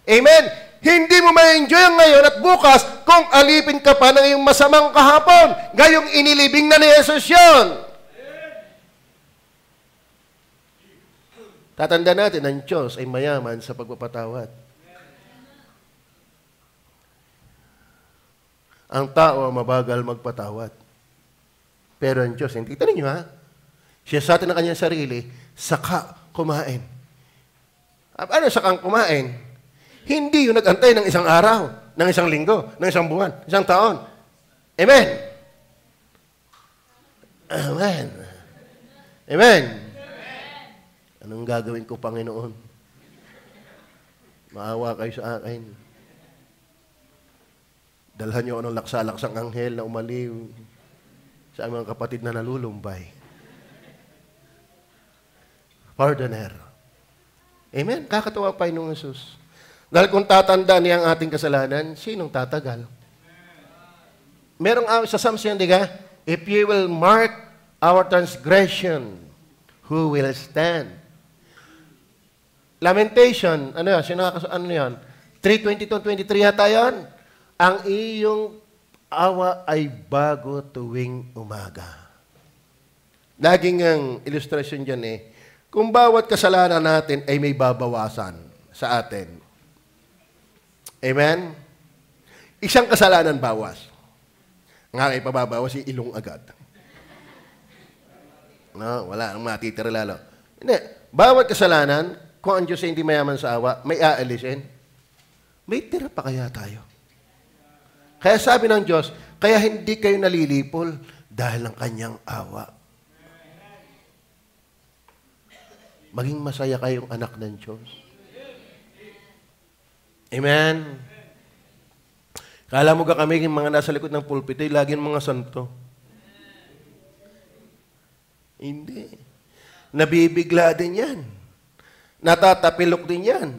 Amen? Hindi mo ma-enjoy ang ngayon at bukas kung alipin ka pa ng iyong masamang kahapon. Gayong inilibing na ni Jesus yun. Tatanda natin, ang Diyos ay mayaman sa pagpapatawad. Ang tao mabagal magpatawad. Pero ang Diyos, hindi. Tignan niyo ha? Siya sa atin ang kanyang sarili, saka kumain. Ano sakang kumain? Hindi yung nag-antay ng isang araw, ng isang linggo, ng isang buwan, isang taon. Amen? Amen. Amen. Anong gagawin ko, Panginoon? Maawa kayo sa akin. Dalhan niyo anong laksa-laksang anghel na umaliw sa aming mga kapatid na nalulumbay. Pardoner. Amen? Kakatawa pa Panginoong Jesus. Dahil kung tatanda niya ang ating kasalanan, sinong tatagal? Merong sa Psalms yan, di ka? If you will mark our transgression, who will stand? Lamentation, ano yan? Ano yan? 3:22-23 yata yan. Ang iyong awa ay bago tuwing umaga. Laging ang illustration dyan kung bawat kasalanan natin ay may babawasan sa atin. Amen? Isang kasalanan bawas. Nga ipababawas si ilong agad. No, wala nang matitira lalo. Hindi. Bawat kasalanan, kung ang Diyos ay hindi mayaman sa awa, may aalisin. May tira pa kaya tayo? Kaya sabi ng Diyos, kaya hindi kayo nalilipol dahil ng kanyang awa. Maging masaya kayong anak ng Diyos. Amen? Kala mo ka kami, yung mga nasa likod ng pulpito, laging mga santo. Hindi. Nabibigla din yan. Natatapilok din yan.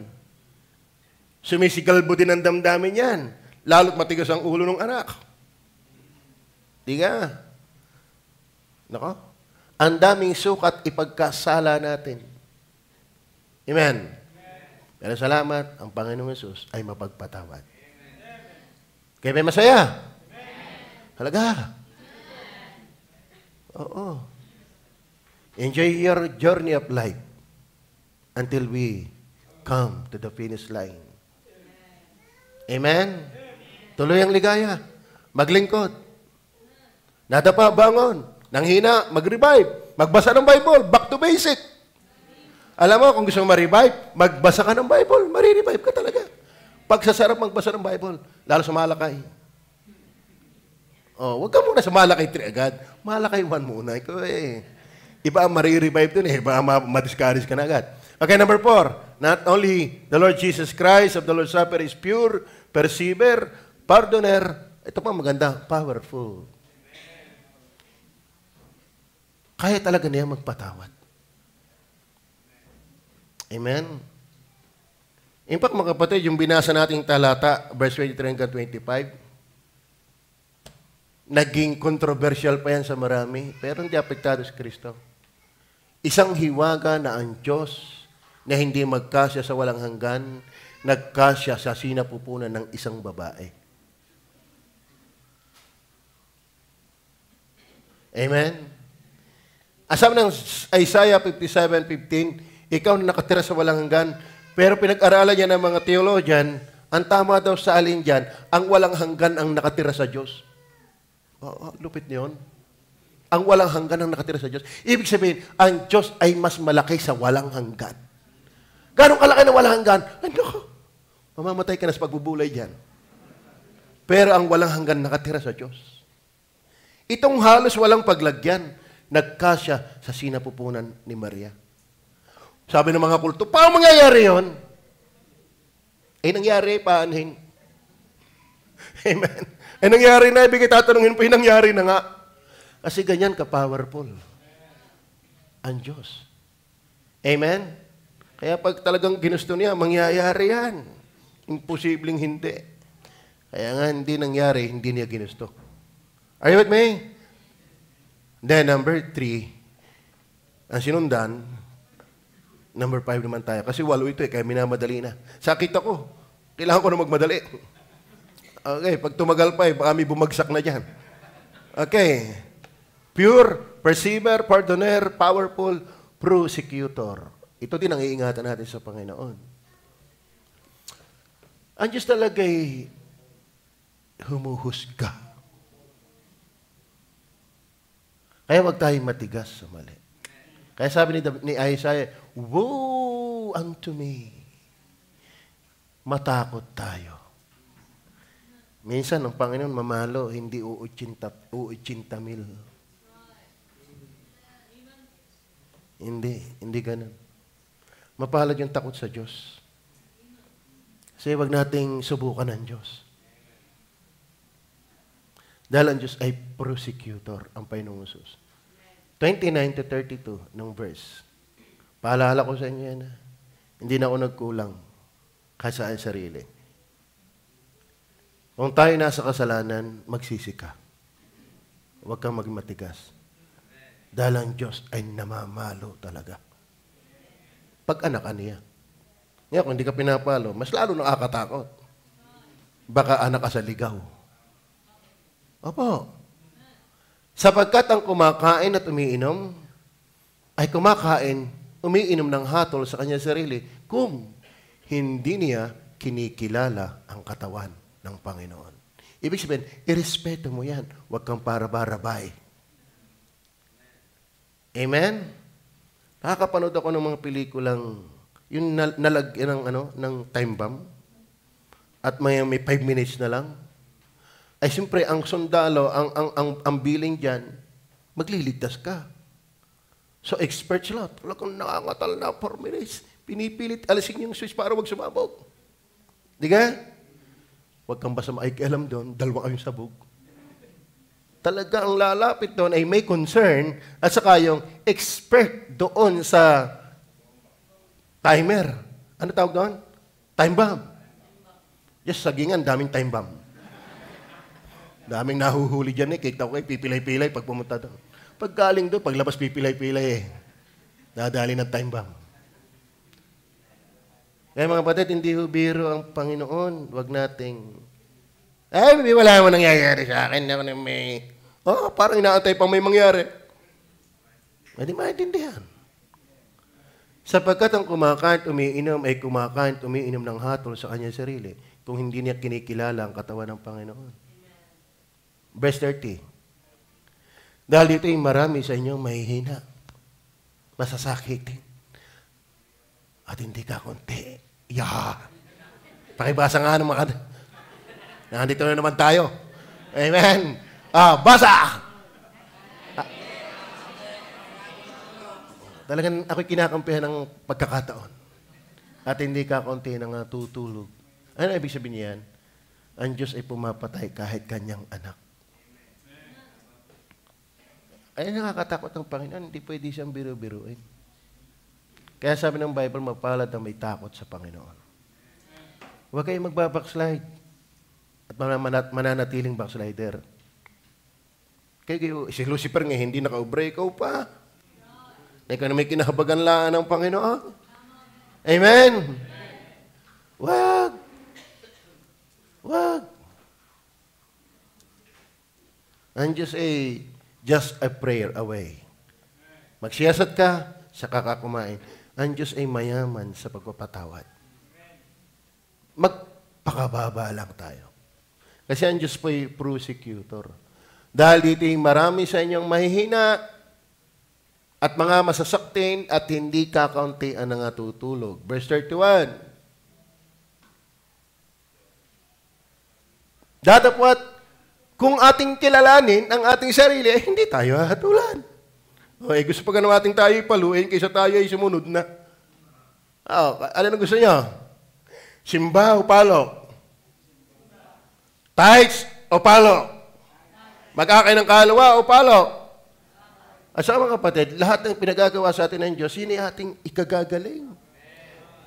Sumisigalbo din ang damdamin yan. Lalo't matigas ang ulo ng anak. Di ka? Nako? Ang daming sukat ipagkasala natin. Amen? Pero salamat, ang Panginoong Jesus ay mapagpatawad. Kaya may masaya? Halaga? Oo. Enjoy your journey of life until we come to the finish line. Amen? Tuloy ang ligaya. Maglingkod. Nadapa, bangon. Nanghina, mag-revive. Magbasa ng Bible. Back to basic. Alam mo, kung gusto mo ma-revive, magbasa ka ng Bible. Mari-revive ka talaga. Pagsasarap magbasa ng Bible, lalo sa Malakay. Oh, huwag ka muna sa Malakay 3 agad. Malakay 1 muna. Ikaw iba ang mari-revive dun iba ang ma-discourage ka na agad. Okay, number 4. Not only the Lord Jesus Christ of the Lord's Supper is pure, persever, pardoner. Ito pa maganda, powerful. Kaya talaga niya magpatawad. Amen? In fact, mga kapatid, yung binasa nating talata, verse 23 hanggang 25, naging controversial pa yan sa marami, pero hindi apektado si Kristo. Isang hiwaga na ang Diyos na hindi magkasya sa walang hanggan, nagkasya sa sinapupunan ng isang babae. Amen? Asam ng Isaiah 57:15, ikaw na nakatira sa walang hanggan, pero pinag-aralan niya ng mga theologian, ang tama daw sa alin dyan, ang walang hanggan ang nakatira sa Diyos. Lupit niyon. Ang walang hanggan ang nakatira sa Diyos. Ibig sabihin, ang Diyos ay mas malaki sa walang hanggan. Ganong kalaki na walang hanggan? Ano? Mamamatay ka na sa pagbubulay dyan. Pero ang walang hanggan nakatira sa Diyos. Itong halos walang paglagyan, nagkasya sa sinapupunan ni Maria. Sabi ng mga kulto, paano mangyayari yun? Nangyari, paanhin. Amen. Nangyari na, ibigay tatanungin pa, nangyari na nga. Kasi ganyan ka-powerful ang Diyos. Amen? Kaya pag talagang ginusto niya, mangyayari yan. Imposibleng hindi. Kaya nga hindi nangyari, hindi niya ginusto. Are you with me? Then, number 3, ang sinundan, number 5 naman tayo. Kasi 8 ito kaya minamadali na. Sakit ako. Kailangan ko na magmadali. Okay, pag tumagal pa baka may bumagsak na dyan. Okay. Pure, persever, pardoner, powerful, prosecutor. Ito din ang iingatan natin sa Panginoon. Ang Diyos talaga'y humuhusga. Kaya wag tayong matigas sa mali. Kaya sabi ni Isaiah, woe unto me. Matakot tayo. Minsan, ang Panginoon mamalo, hindi 80,000. Hindi ganun. Mapalad yung takot sa Diyos. Kasi wag nating subukan ng Diyos. Dahil ang Diyos ay prosecutor, ang Panginoong Jesus. 29 to 32 ng verse. Paalala ko sa inyo yan. Hindi na ako nagkulang kahit sa sarili. Kung tayo nasa kasalanan, magsisi ka. Huwag kang maging matigas. Dahil ang Diyos ay namamalo talaga. Pag-anak ka niya. Ngayon, kung hindi ka pinapalo, mas lalo nakakatakot. Baka anak ka sa ligaw. Opo. Sapagkat ang kumakain at umiinom, ay kumakain, umiinom ng hatol sa kanyang sarili kung hindi niya kinikilala ang katawan ng Panginoon. Ibig sabihin, irespeto mo yan. Huwag kang para-barabay. Amen? Nakakapanood ako ng mga pelikulang yung nalagyan ng time bomb at may 5 minutes na lang. Ay siyempre, ang sundalo, ang billing dyan, magliligtas ka. So, expert sila. Talagang nakangatal na 4 minutes. Pinipilit, alisin yung switch para wag sumabog. Di ka? Huwag kang basta maikialam doon, dalawa kayong sabog. Talaga ang lalapit doon ay may concern at saka yung expert doon sa timer. Ano tawag doon? Time bomb. Yes, sagingan, daming time bomb. Daming nahuhuli dyan eh. Kikita ko pipilay-pilay pag pumunta doon. Pag galing doon, paglabas pipilay-pilay eh. Nadali ng time bomb. Kaya mga kapatid, hindi ho biro ang Panginoon. Huwag nating, wala mo nangyayari sa akin. Parang inaantay pang may mangyari. Hindi maintindihan. Sapagkat ang kumakain, umiinom ay kumakain, umiinom ng hatol sa kanyang sarili kung hindi niya kinikilala ang katawan ng Panginoon. Verse 30. Dahil dito ay marami sa inyong mahihina, masasakitin, at hindi ka konti. Pakibasa nga ng mga nandito na naman tayo. Amen. Basa! Talagang ako'y kinakampihan ng pagkakataon. At hindi ka konti ng tutulog. Ano ibig sabihin niyan? Ang Diyos ay pumapatay kahit kanyang anak. Ay nakakatakot ng Panginoon, hindi pwede siyang biru-biruin. Kaya sabi ng Bible, mapalad na may takot sa Panginoon. Huwag kayong magbabackslide at mananatiling backslider. Kaya si Lucifer nga hindi naka-obra, ikaw pa. Ikaw na may kinahabagan laan ng Panginoon. Amen? Wag. Ang Diyos ay just a prayer away. Magsiyasat ka, saka ka kumain. Ang Diyos ay mayaman sa pagpapatawad. Magpakababa lang tayo. Kasi ang Diyos po ay prosecutor. Dahil dito marami sa inyong mahihina at mga masasaktin at hindi kakauntian ang natutulog. Verse 31. Datapwat, kung ating kilalanin ang ating sarili, hindi tayo hatulan. Gusto pa ganun ating tayo ipaluin kaysa tayo ay sumunod na. Ano na gusto niyo? Simba o palo? Tithes o palo? Mag-akay ng kalawa o palo? At sa mga kapatid, lahat ng pinagagawa sa atin ng Diyos, yun ay ating ikagagaling.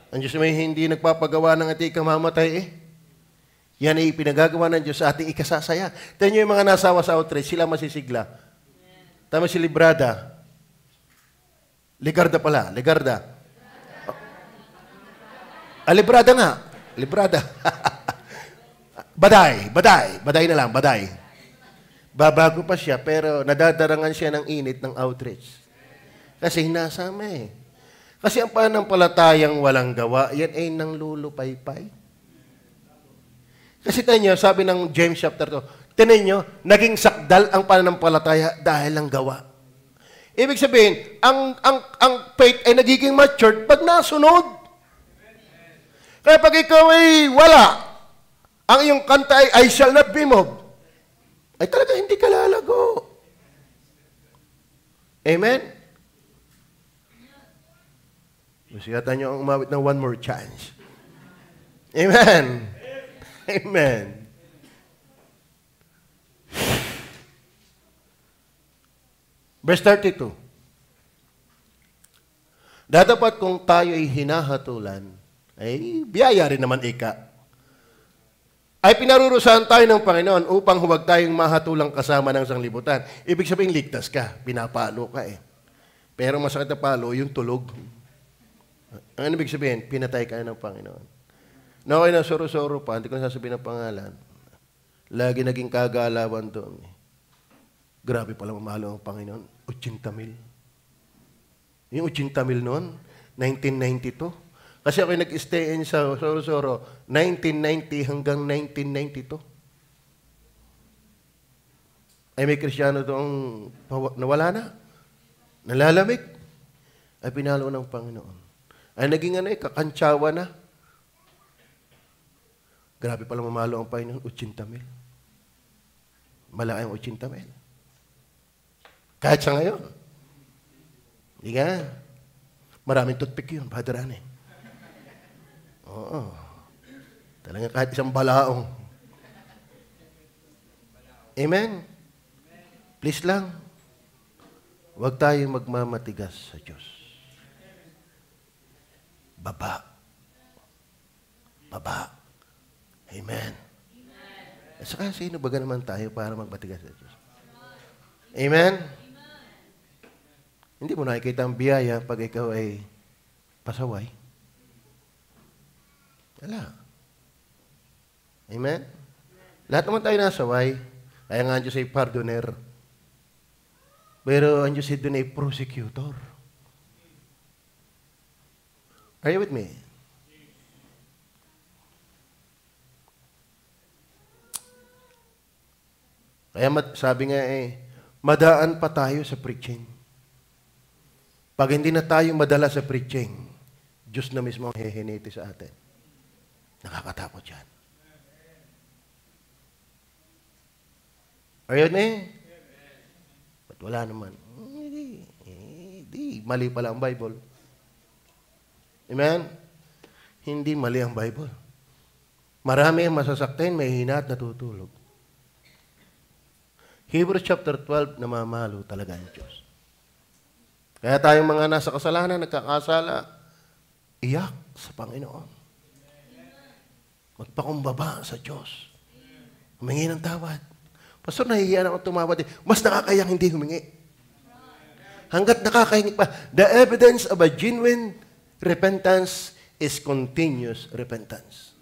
Ang Diyos may hindi nagpapagawa ng ating ikamamatay eh. Yan ay pinagagawa ng Diyos sa ating ikasasaya. Tignan nyo yung mga nasawa sa outreach, sila masisigla. Tama si Librada. Ligarda pala, Ligarda. Librada nga. Librada. Baday na lang, baday. Babago pa siya, pero nadadarangan siya ng init ng outreach. Kasi hinasama eh. Kasi ang pananampalatayang walang gawa, yan ay nang lulupaypay. Kasi tayo nyo, sabi ng James chapter 2, tinan nyo, naging sakdal ang pananampalataya dahil lang gawa. Ibig sabihin, ang faith ay nagiging matured pag nasunod. Kaya pag ikaw ay wala, ang iyong kanta ay I shall not be moved, ay talaga hindi ka lalago. Amen? Gusto yata nyo ang umawit ng one more chance. Amen. Amen. Verse 32. Dadapat kung tayo ay hinahatulan, ay biyaya rin naman ika. Ay pinarurusahan tayo ng Panginoon upang huwag tayong mahatulang kasama ng sanglibutan. Ibig sabihin, ligtas ka. Pinapalo ka eh. Pero masakit na palo, yung tulog. Ang ibig sabihin, pinatay ka ng Panginoon. Na okay na soro-soro pa, hindi ko nasasabihin ng pangalan. Lagi naging kagalawan doon. Grabe pala mamalo ang Panginoon. 80,000. Yung 80,000 noon, 1992. Kasi ako'y nag-stay in sa Soro-Soro, 1990 hanggang 1992. Ay may Kristiyano doong nawala na. Nalalamig. Ay pinalo ng Panginoon. Ay naging kakantsawa na. Grabe pala mamalo ang Panginoon, 80,000. Malaki ang 80,000. Kahit sa ngayon. Hindi nga. Maraming toothpick yun, Padre Rane. Oo. Talaga kahit isang balaong. Amen? Please lang. Huwag tayong magmamatigas sa Diyos. Baba. Baba. Amen. At saka sino ba naman tayo para magmatigas sa Diyos? Amen? Hindi mo nakikita ang biyaya pag ikaw ay pasaway. Wala. Amen? Lahat naman tayo nasaway. Kaya nga ang Diyos ay pardoner. Pero ang Diyos ay doon ay prosecutor. Are you with me? Kaya sabi nga madaan pa tayo sa preaching. Pag hindi na tayo madala sa preaching, Diyos na mismo ang heheniti sa atin. Nakakatakot yan. Are you with me? Ba't wala naman? Hindi. Mali pala ang Bible. Amen? Hindi mali ang Bible. Marami ang masasaktin, may hina at natutulog. Hebrews chapter 12, namamalo talaga ang Diyos. Kaya tayong mga nasa kasalanan, nagkakasala, iyak sa Panginoon. Magpakumbaba sa Diyos. Humingi ng tawad. Pastor, nahihiyan ako tumawad. Mas nakakayang hindi humingi. Hanggat nakakahingi pa. The evidence of a genuine repentance is continuous repentance.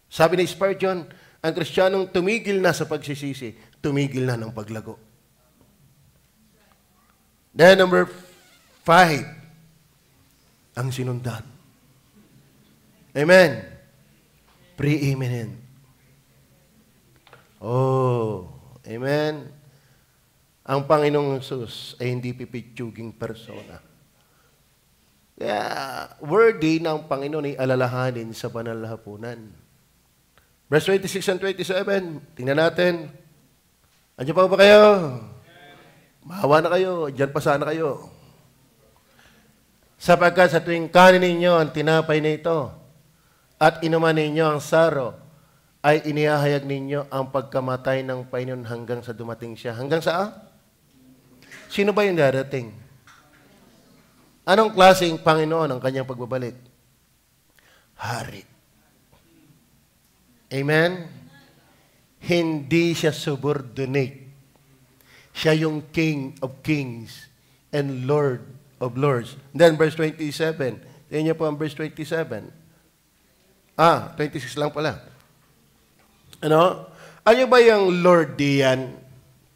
Sabi ni Spurgeon, ang Kristiyanong tumigil na sa pagsisisi, tumigil na ng paglago. Then number 5, ang sinundan. Amen. Preeminent. Oh, amen. Ang Panginoong Jesus ay hindi pipitsuging persona. Kaya, worthy na ang Panginoon ay alalahanin sa banal na hapunan. Verse 26 and 27, tingnan natin. Andiyan pa ba kayo? Mahawa na kayo, dyan pa sana kayo. Sapagkat sa tuwing kanin ninyo ang tinapay na ito, at inuman ninyo ang saro, ay inihahayag ninyo ang pagkamatay ng Panginoon hanggang sa dumating siya. Hanggang saan? Sino ba yung darating? Anong klaseng Panginoon ang kanyang pagbabalik? Hari. Amen? Hindi siya subordinate. Siya yung King of Kings and Lord of Lords. Then verse 27. Tingnan niyo po ang verse 27. 26 lang pala. Ano? Ano ba yung Lord diyan?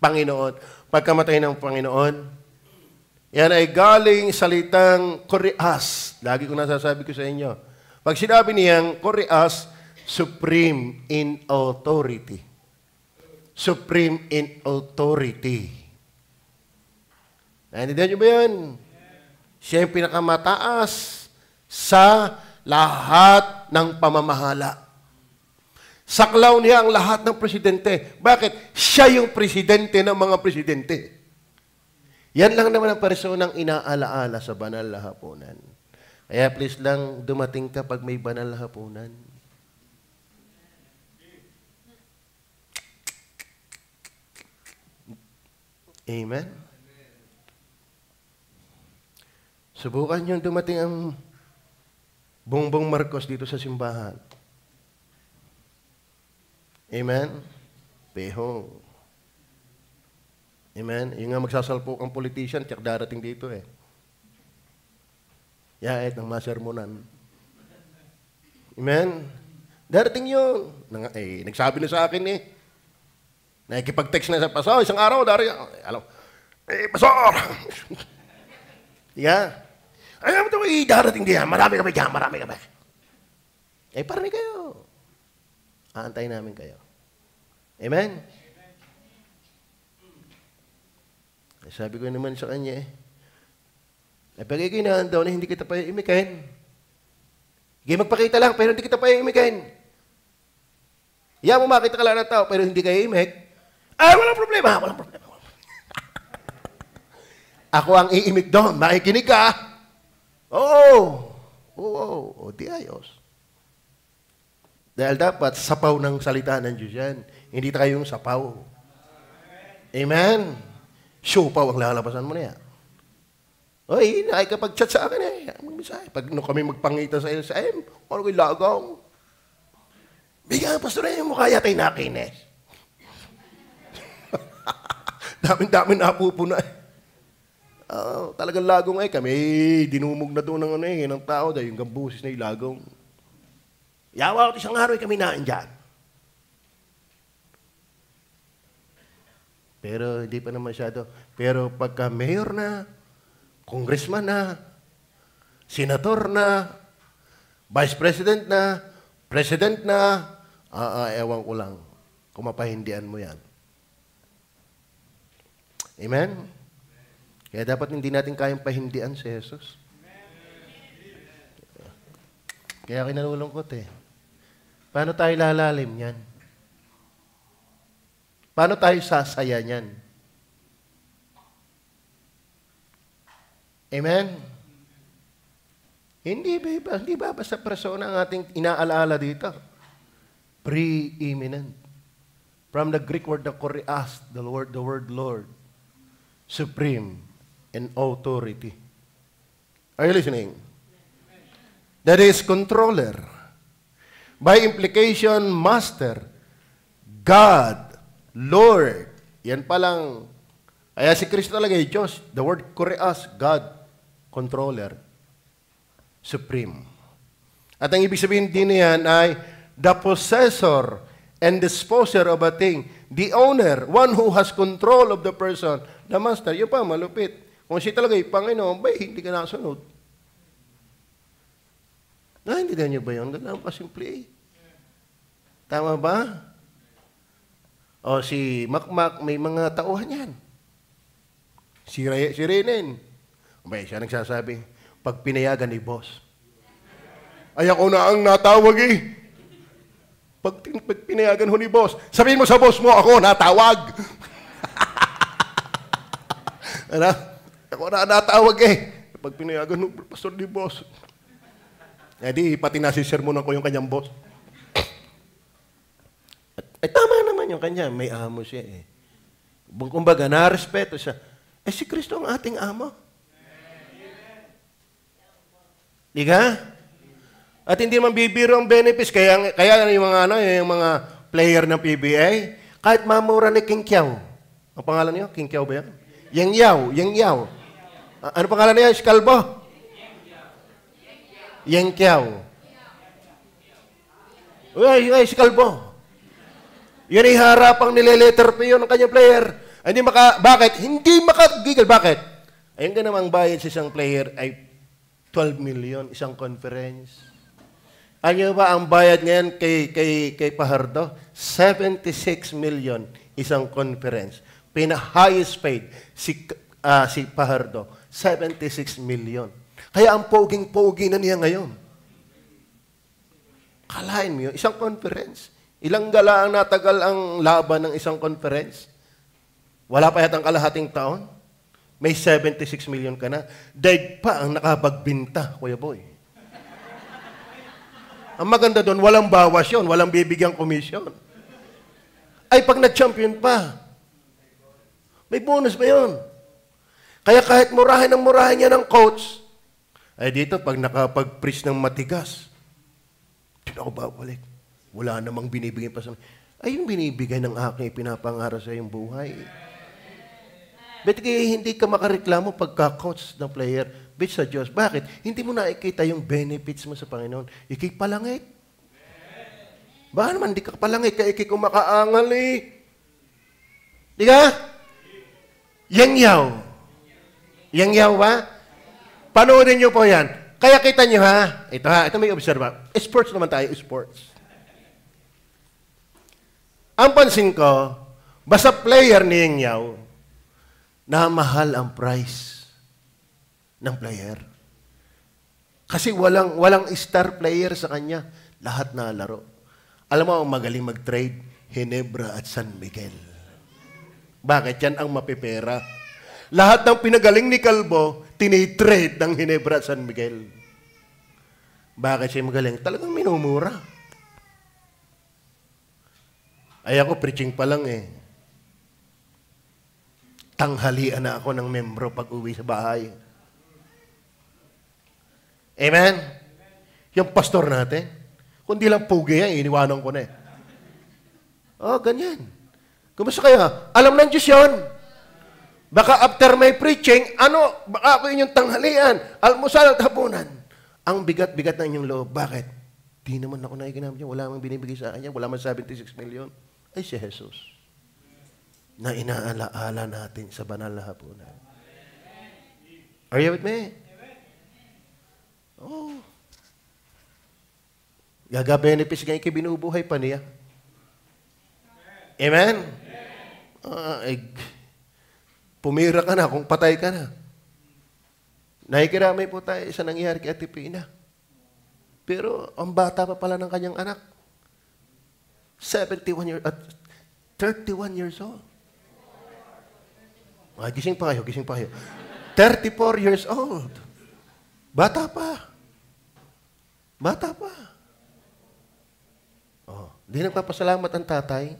Panginoon. Pagkamatay ng Panginoon. Yan ay galing salitang Kurias. Lagi ko nasasabi ko sa inyo. Pag sinabi niyang Kurias, supreme in authority. Supreme in authority. Naintindihan niyo ba yan? Siya yung pinakamataas sa lahat ng pamamahala. Saklaw niya ang lahat ng presidente. Bakit? Siya yung presidente ng mga presidente. Yan lang naman ang personang inaalaala sa banal na hapunan. Kaya please lang, dumating ka pag may banal na hapunan. Amen? Subukan yung dumating ang Bongbong Marcos dito sa simbahan. Amen? Peho. Amen? Yung nga magsasalpok ang politician, tiyak darating dito eh. Yait ng masermonan. Amen? Darating yun. Nagsabi na sa akin eh. Nakikipag-text na sa pastor, isang araw, alam, pastor! Yeah. Alam mo ito, darating diyan. Marami kami dyan, marami kami. Parinig kayo. Aantayin namin kayo. Amen? Sabi ko naman sa kanya pagkikinaan daw na hindi kita pa imikin. Sige, magpakita lang, pero hindi kita pa imikin. Mo makita ka lang ng tao, pero hindi kayo imik. Walang problema, walang problema. Ako ang iimik doon, makikinig ka. Oo, di ayos. Dahil dapat sapaw ng salita ng Diyos yan. Hindi tayong sapaw. Amen? Siupaw ang lalabasan mo na yan. Nakikapag-chat sa akin Pag kami magpangita sa LSM, ano ko'y lagaw? Bigyan, pastor, yung mukha yata'y nakinis. Dami-dami napupuna talagang lagong kami, dinumog na doon ng tao dahil yung gambusis na ilagong. Yawa, isang araw kami naan dyan. Pero hindi pa naman masyado. Pero pagka mayor na, congressman na, senator na, vice president na, president na, ewan ko lang, kung mapahindian mo yan. Amen? Kaya dapat hindi natin kayang pahindian si Jesus. Kaya kinalulungkot Paano tayo lalalim yan? Paano tayo sasaya niyan? Amen? Hindi ba basta persona ang ating inaalaala dito? Preeminent. From the Greek word the kurias, the word Lord, supreme in authority. Are you listening? That is controller. By implication, master, God, Lord. Yan palang, kaya si Kristo talaga Diyos. The word kurias, God, controller, supreme. At ang ibig sabihin din niyan ay the possessor and disposer of a thing. The owner, one who has control of the person. The master, yun pa, malupit. Kung siya talaga Panginoon, hindi ka nasunod. Naintindihan niyo ba yun? Ganun kasimple Tama ba? O si Makmak, may mga tauhan yan. Si Renen. Siya nagsasabi, pag pinayagan ni boss. Ay ako na ang natawag Pag pinayagan ho ni boss, sabihin mo sa boss mo, ako natawag. Ako na natawag Pag pinayagan ng pastor ni boss. Pati nasisermonan ko yung kanyang boss. Tama naman yung kanya. May amo siya Kumbaga, na-respeto siya. Si Kristo ang ating amo. Di ka? At hindi man bibiro ang benefits. Kaya yung mga player ng PBA, kahit mamura ni King Kiao. Ang pangalan niyo? King Kiao ba yan? Yang Yao. Ano pangalan niya? Kalbo? Yang Kiao. Si Kalbo. Yan ay harapang nileletter pa yun ng kanyang player. Bakit? Hindi makagigil. Bakit? Ayun ka namang bayad sa isang player ay 12 million, isang conference. Ano ba ang bayad ngayon kay Pahardo? 76 million, isang conference. Highest paid si Pahardo, 76 million. Kaya ang poging-pogi na niya ngayon. Kalahin mo yun, isang conference. Ilang gala ang natagal ang laban ng isang conference? Wala pa yatang kalahating taon? may 76 million ka na. Daig pa ang nakapagbinta, Kuya Boy. Ang maganda doon, walang bawas yun, walang bibigyang komisyon. Ay, pag nag-champion pa, may bonus ba yun? Kaya kahit murahin niya ng coach, ay dito, pag nakapag-preach ng matigas, hindi na ako babalik. Wala namang binibigay pa sa ay, yung binibigay ng aking ipinapangarap sa iyong buhay. Ba't hindi ka makareklamo pagka-coach ng player? Bitch sa Diyos. Bakit? Hindi mo nakikita yung benefits mo sa Panginoon. Ikay palangit. Baka naman, di ka palangit ka, ikay kumakaangal eh. Di ka? Yang-yaw. Yang-yaw ba? Panoorin niyo po yan. Kaya kita niyo ha, ito may observa. Sports naman tayo, sports. Ang pansin ko, basta player ni Yang-yaw, na mahal ang price ng player. Kasi walang star player sa kanya. Lahat na laro. Alam mo, ang magaling mag-trade, Ginebra at San Miguel. Bakit? Yan ang mapipera. Lahat ng pinagaling ni Calvo, tinitrade ng Ginebra at San Miguel. Bakit siya magaling? Talagang minumura. Ay ako, preaching pa lang eh. Tanghalian na ako ng membro pag uwi sa bahay. Amen? Yung pastor natin, kundi lang pugi yan, iniwanan ko na eh. Oh, ganyan. Kumusta kaya? Alam ng Diyos yun. Baka after my preaching, baka ako inyong tanghalian, almusal at hapunan. Ang bigat-bigat na inyong loob. Bakit? Di naman ako nakikinam niya. Wala mang binibigay sa akin. Wala mang 76 million. Ay, si Jesus. Na inaalaala natin sa banal na hapunan. Are you with me? Oh. Gaga-benefits ngayon binubuhay pa niya. Amen? Pumira ka na kung patay ka na. Nakikiramay po tayo sa nangyari kay Ate Pina. Pero ang bata pa pala ng kanyang anak. 31 years old. Gising pa kayo. 34 years old. Bata pa. Oh, di nagpapasalamat ang tatay.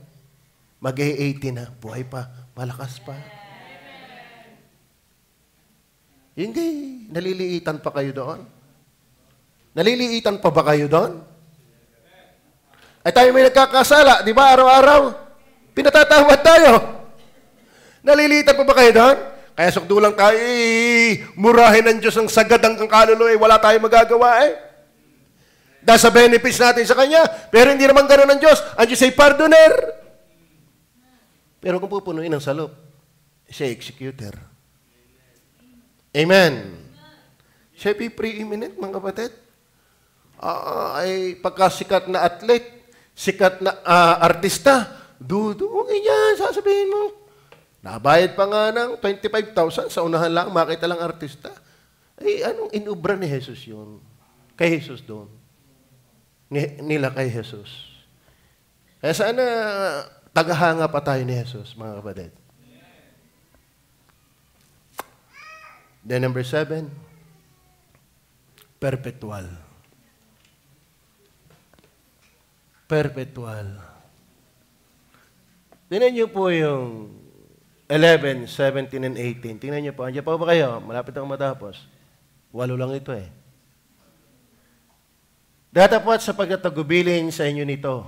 Mag-80 na. Buhay pa. Malakas pa. Hindi. Naliliitan pa kayo doon? Naliliitan pa ba kayo doon? Ay tayo may nagkakasala. Di ba araw-araw? Pinatatawad tayo. Naliliitan pa ba kayo doon? Kaya sukdulang tayo, murahin ng Diyos ang sagad hanggang kaluluwa, wala tayong magagawa eh. Dahil sa benefits natin sa Kanya, pero hindi naman ganoon ng Diyos. Ang Diyos ay pardoner. Pero kung pupunuin ang salop, siya ay executor. Amen. Siya ay preeminent, mga kapatid. Ay pagkasikat na athlete, sikat na artista, dudungin yan, sasabihin mo. Nabayad pa nga ng 25,000 sa unahan lang, makita lang artista. Ay, anong inubra ni Jesus yun? Kay Jesus doon. Nila kay Jesus. Kaya sana tagahanga pa tayo ni Jesus, mga kapatid. Then number 7, perpetual. Perpetual. Tingnan niyo po yung 11, 17, and 18. Tingnan niyo po. Andiyan pa ba kayo? Malapit akong matapos. 8 lang ito eh. Datapwat sapagkat tagubilin sa inyo nito,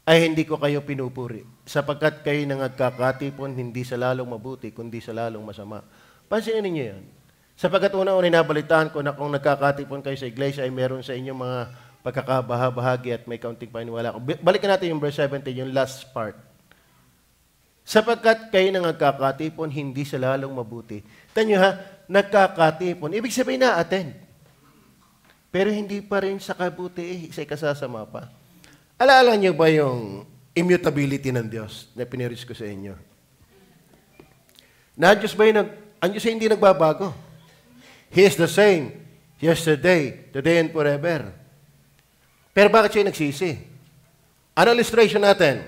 ay hindi ko kayo pinupuri. Sapagkat kayo nagkakatipon, hindi sa lalong mabuti, kundi sa lalong masama. Pansinin niyo yan. Sapagkat una-una nabalitaan ko na kung nagkakatipon kayo sa iglesia, ay meron sa inyo mga pagkakabahabahagi at may kaunting paniniwala. Balikan natin yung verse 17, yung last part. Sapagkat kayo nagkakatipon, hindi sa lalong mabuti. Tanyo ha, nagkakatipon. Ibig sabihin na attend. Pero hindi pa rin sa kabuti, sa ikasasama pa. Alaala niyo ba yung immutability ng Diyos na piniris ko sa inyo? Na Diyos ba ang Diyos ay hindi nagbabago. He is the same yesterday, today, and forever. Pero bakit siya nagsisi? Ano illustration natin?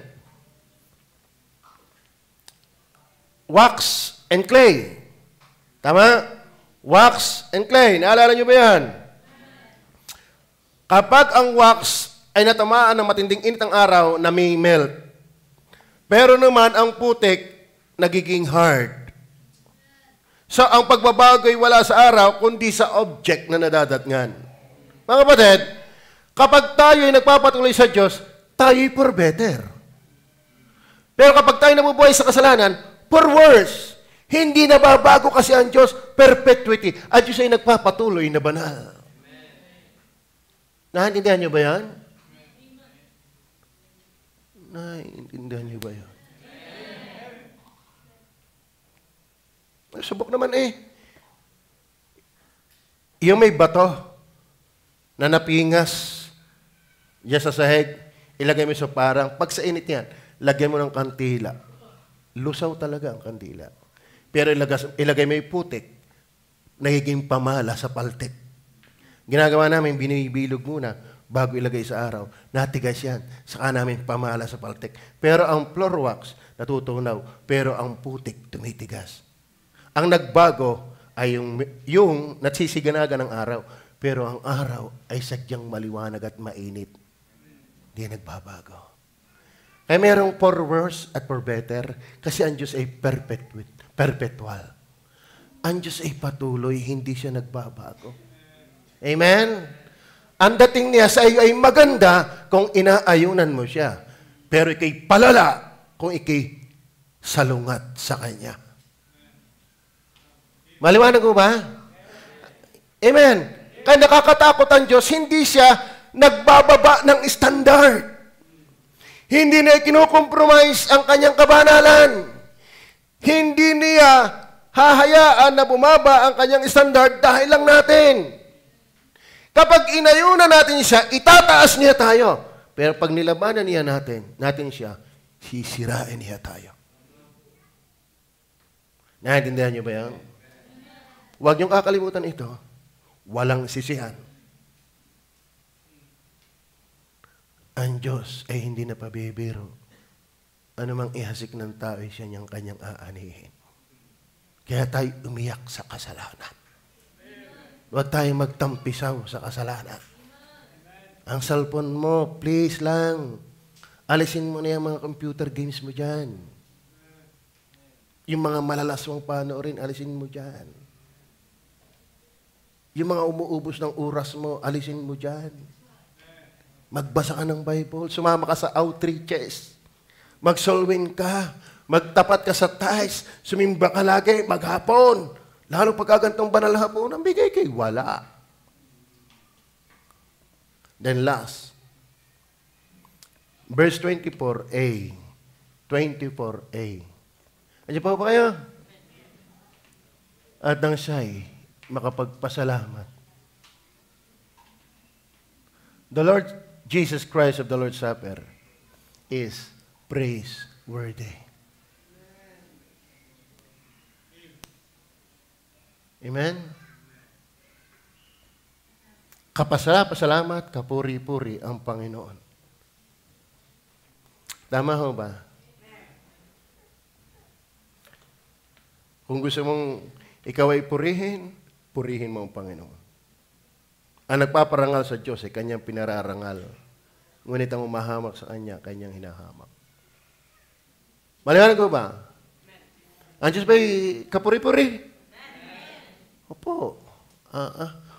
Wax and clay. Tama? Wax and clay. Naalala nyo ba yan? Kapag ang wax ay natamaan ng matinding init ng araw, na may melt. Pero naman, ang putik, nagiging hard. So, ang pagbabago ay wala sa araw, kundi sa object na nadadatngan. Mga kapatid, kapag tayo ay nagpapatuloy sa Diyos, tayo ay for better. Pero kapag tayo nabubuhay sa kasalanan, for worse. Hindi nababago kasi ang Diyos, perpetuity. Ang Diyos ay nagpapatuloy na banal. Naintindihan niyo ba yan? Naintindihan niyo ba yan? Subok naman Yung may bato na napingas diyan sa sahig, ilagay mo sa parang, pag sa init yan, lagyan mo ng kandila. Lusaw talaga ang kandila. Pero ilagay mo yung putik, nagiging pamala sa paltik. Ginagawa namin, binibilog muna bago ilagay sa araw. Natigas yan. Saka namin pamala sa paltik. Pero ang floor wax, natutunaw. Pero ang putik, tumitigas. Ang nagbago ay yung natsisiganaga ng araw. Pero ang araw ay sadyang maliwanag at mainit. Hindi nagbabago. Kaya merong for worse at for better kasi ang Diyos ay perpetual. Ang Diyos ay patuloy, hindi siya nagbabago. Amen? Ang dating niya sa iyo ay maganda kung inaayunan mo siya. Pero ikay palala kung ikay salungat sa Kanya. Maliwanag mo ba? Amen. Kaya nakakatakot ang Diyos, hindi siya nagbababa ng standard. Hindi na kinukompromise ang kanyang kabanalan. Hindi niya hahayaan na bumaba ang kanyang standard dahil lang natin. Kapag inayunan natin siya, itataas niya tayo. Pero pag nilabanan niya natin siya, sisirain niya tayo. Naintindihan niyo ba yan? Huwag niyong kakalimutan ito. Walang sisihan. Ang Diyos ay hindi na pabibiro. Ano mang ihasik ng tao ay siya niyang kanyang aanihin. Kaya tayo umiyak sa kasalanan. Huwag tayo magtampisaw sa kasalanan. Ang cellphone mo, please lang. Alisin mo na yung mga computer games mo dyan. Yung mga malalaswang panoorin, alisin mo dyan. Yung mga umuubos ng oras mo, alisin mo dyan. Magbasa ka ng Bible, sumama ka sa outreaches, mag-solwin ka, magtapat ka sa tithes, sumimba ka lagi, maghapon. Lalo pagkagantong banal hapon, ang bigay kay wala. Then last, verse 24a. 24a. Andiyan pa ba kayo? At nang siya'y makapagpasalamat. The Lord Jesus Christ of the Lord's Supper is praiseworthy. Amen? Kapasalamat, kapuri-puri ang Panginoon. Tama ho ba? Kung gusto mong ikaw ay purihin, purihin mo ang Panginoon. Ang nagpaparangal sa Diyos ay kanyang pinararangal. Ngunit ang umahamak sa kanya, kanyang hinahamak. Maliwanag ko ba? Ang Diyos ba'y kapuri-puri? Opo.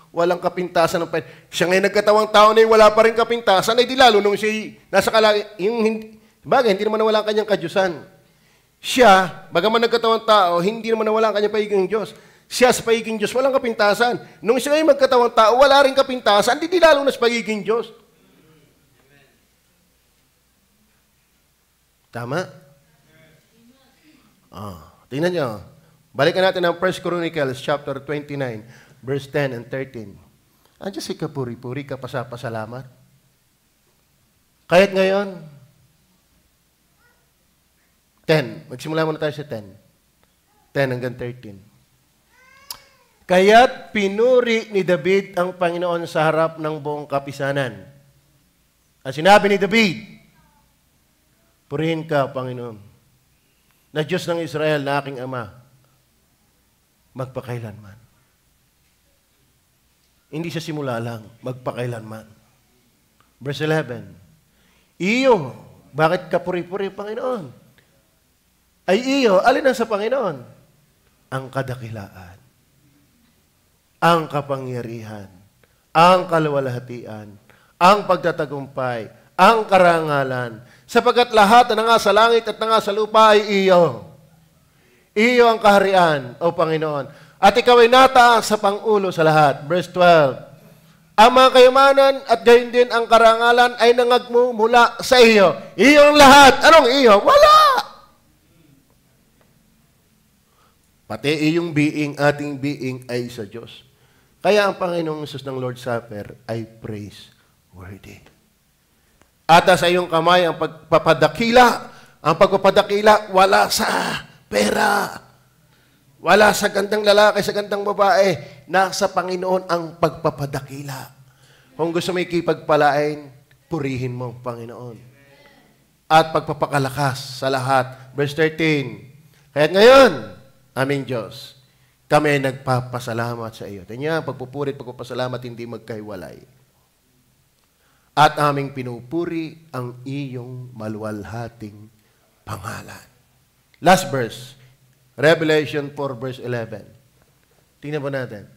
Walang kapintasan ng siya ngayon nagkatawang tao na wala pa rin kapintasan, ay di lalo nung siya nasa bagay, hindi naman nawala ang kanyang kadyusan. Siya, bagaman nagkatawang tao, hindi naman nawala ang kanyang pagiging Diyos. Siya sa pagiging Diyos, walang kapintasan. Nung siya ngayon magkatawang tao, wala rin kapintasan, di lalo na sa pagiging Diyos. Tama? Tingnan nyo. Balikan natin ang 1 Chronicles chapter 29, verse 10 and 13. Andiyan si kapuri-puri, kapasapasalamat. Kahit ngayon, 10. Magsimula muna tayo sa 10. 10 hanggang 13. Kaya't pinuri ni David ang Panginoon sa harap ng buong kapisanan. Ang sinabi ni David, purihin ka, Panginoon, na Diyos ng Israel na aking Ama. magpakailanman. Hindi sa simula lang, magpakailanman. Verse 11, iyo, bakit ka puri-puri, Panginoon? Ay iyo, alin ang sa Panginoon? Ang kadakilaan, ang kapangyarihan, ang kaluwalhatian, ang pagtatagumpay, ang karangalan, sapagkat lahat na nga sa langit at na nga sa lupa ay iyo. Iyo ang kaharian, O Panginoon. At ikaw ay nataas sa pangulo sa lahat. Verse 12, ang mga kayamanan at gayon din ang karangalan ay nangagmumula sa iyo. Iyo ang lahat. Anong iyo? Wala! Pati iyong being, ating being ay sa Diyos. Kaya ang Panginoong Hesus ng Lord's Supper ay praiseworthy. At sa iyong kamay ang pagpapadakila. Ang pagpapadakila wala sa pera. Wala sa gandang lalaki, sa gandang babae. Nasa Panginoon ang pagpapadakila. Kung gusto mo ikipagpalain, purihin mo ang Panginoon. At pagpapakalakas sa lahat. Verse 13. Kaya ngayon, aming Diyos, kami ay nagpapasalamat sa iyo. Tanya, pagpupurit, pagpapasalamat, hindi magkahiwalay. At aming pinupuri ang iyong maluwalhating pangalan. Last verse. Revelation 4 verse 11. Tingnan po natin.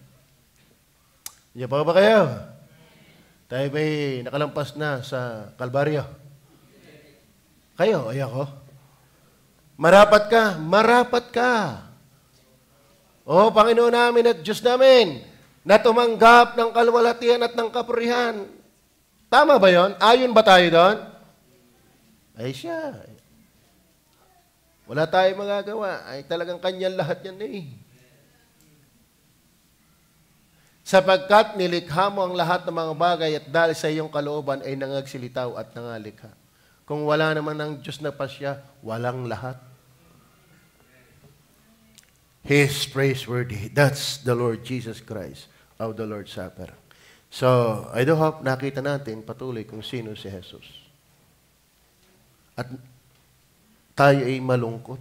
Diyan pa ba kayo? Tayo ba'y nakalampas na sa Kalbaryo? Kayo, ay ako? Marapat ka, marapat ka. O Panginoon namin at Diyos namin, na tumanggap ng kaluwalhatian at ng kapurihan. Tama ba yon? Ayon ba tayo doon? Ay siya. Wala tayong magagawa. Ay talagang kanyang lahat yan eh. Sapagkat nilikha mo ang lahat ng mga bagay at dahil sa iyong kalooban ay nangagsilitaw at nangalikha. Kung wala naman ng Diyos na pasya, walang lahat. He is praiseworthy. That's the Lord Jesus Christ of the Lord's Supper. So, I do hope nakita natin patuloy kung sino si Jesus. At tayo ay malungkot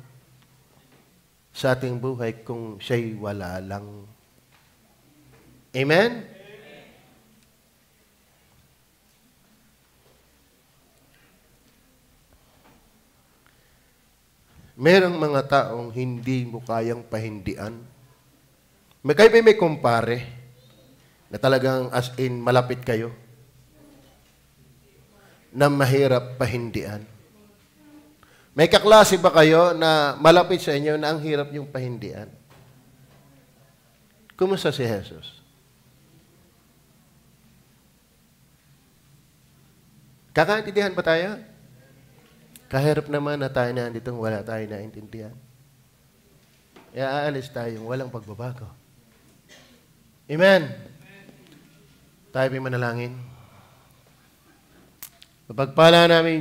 sa ating buhay kung siya'y wala lang. Amen? Merong mga taong hindi mo kayang pahindian. Kayo may kumpare na talagang as in malapit kayo na mahirap pahindian. May kaklase ba kayo na malapit sa inyo na ang hirap yung pahindian? Kumusta si Jesus? Kakaintindihan ba tayo? Kahirap naman na tayo na anditong wala tayo naintindihan. Kaya aalis tayong walang pagbabago. Amen. Tayo may manalangin. Mapagpala namin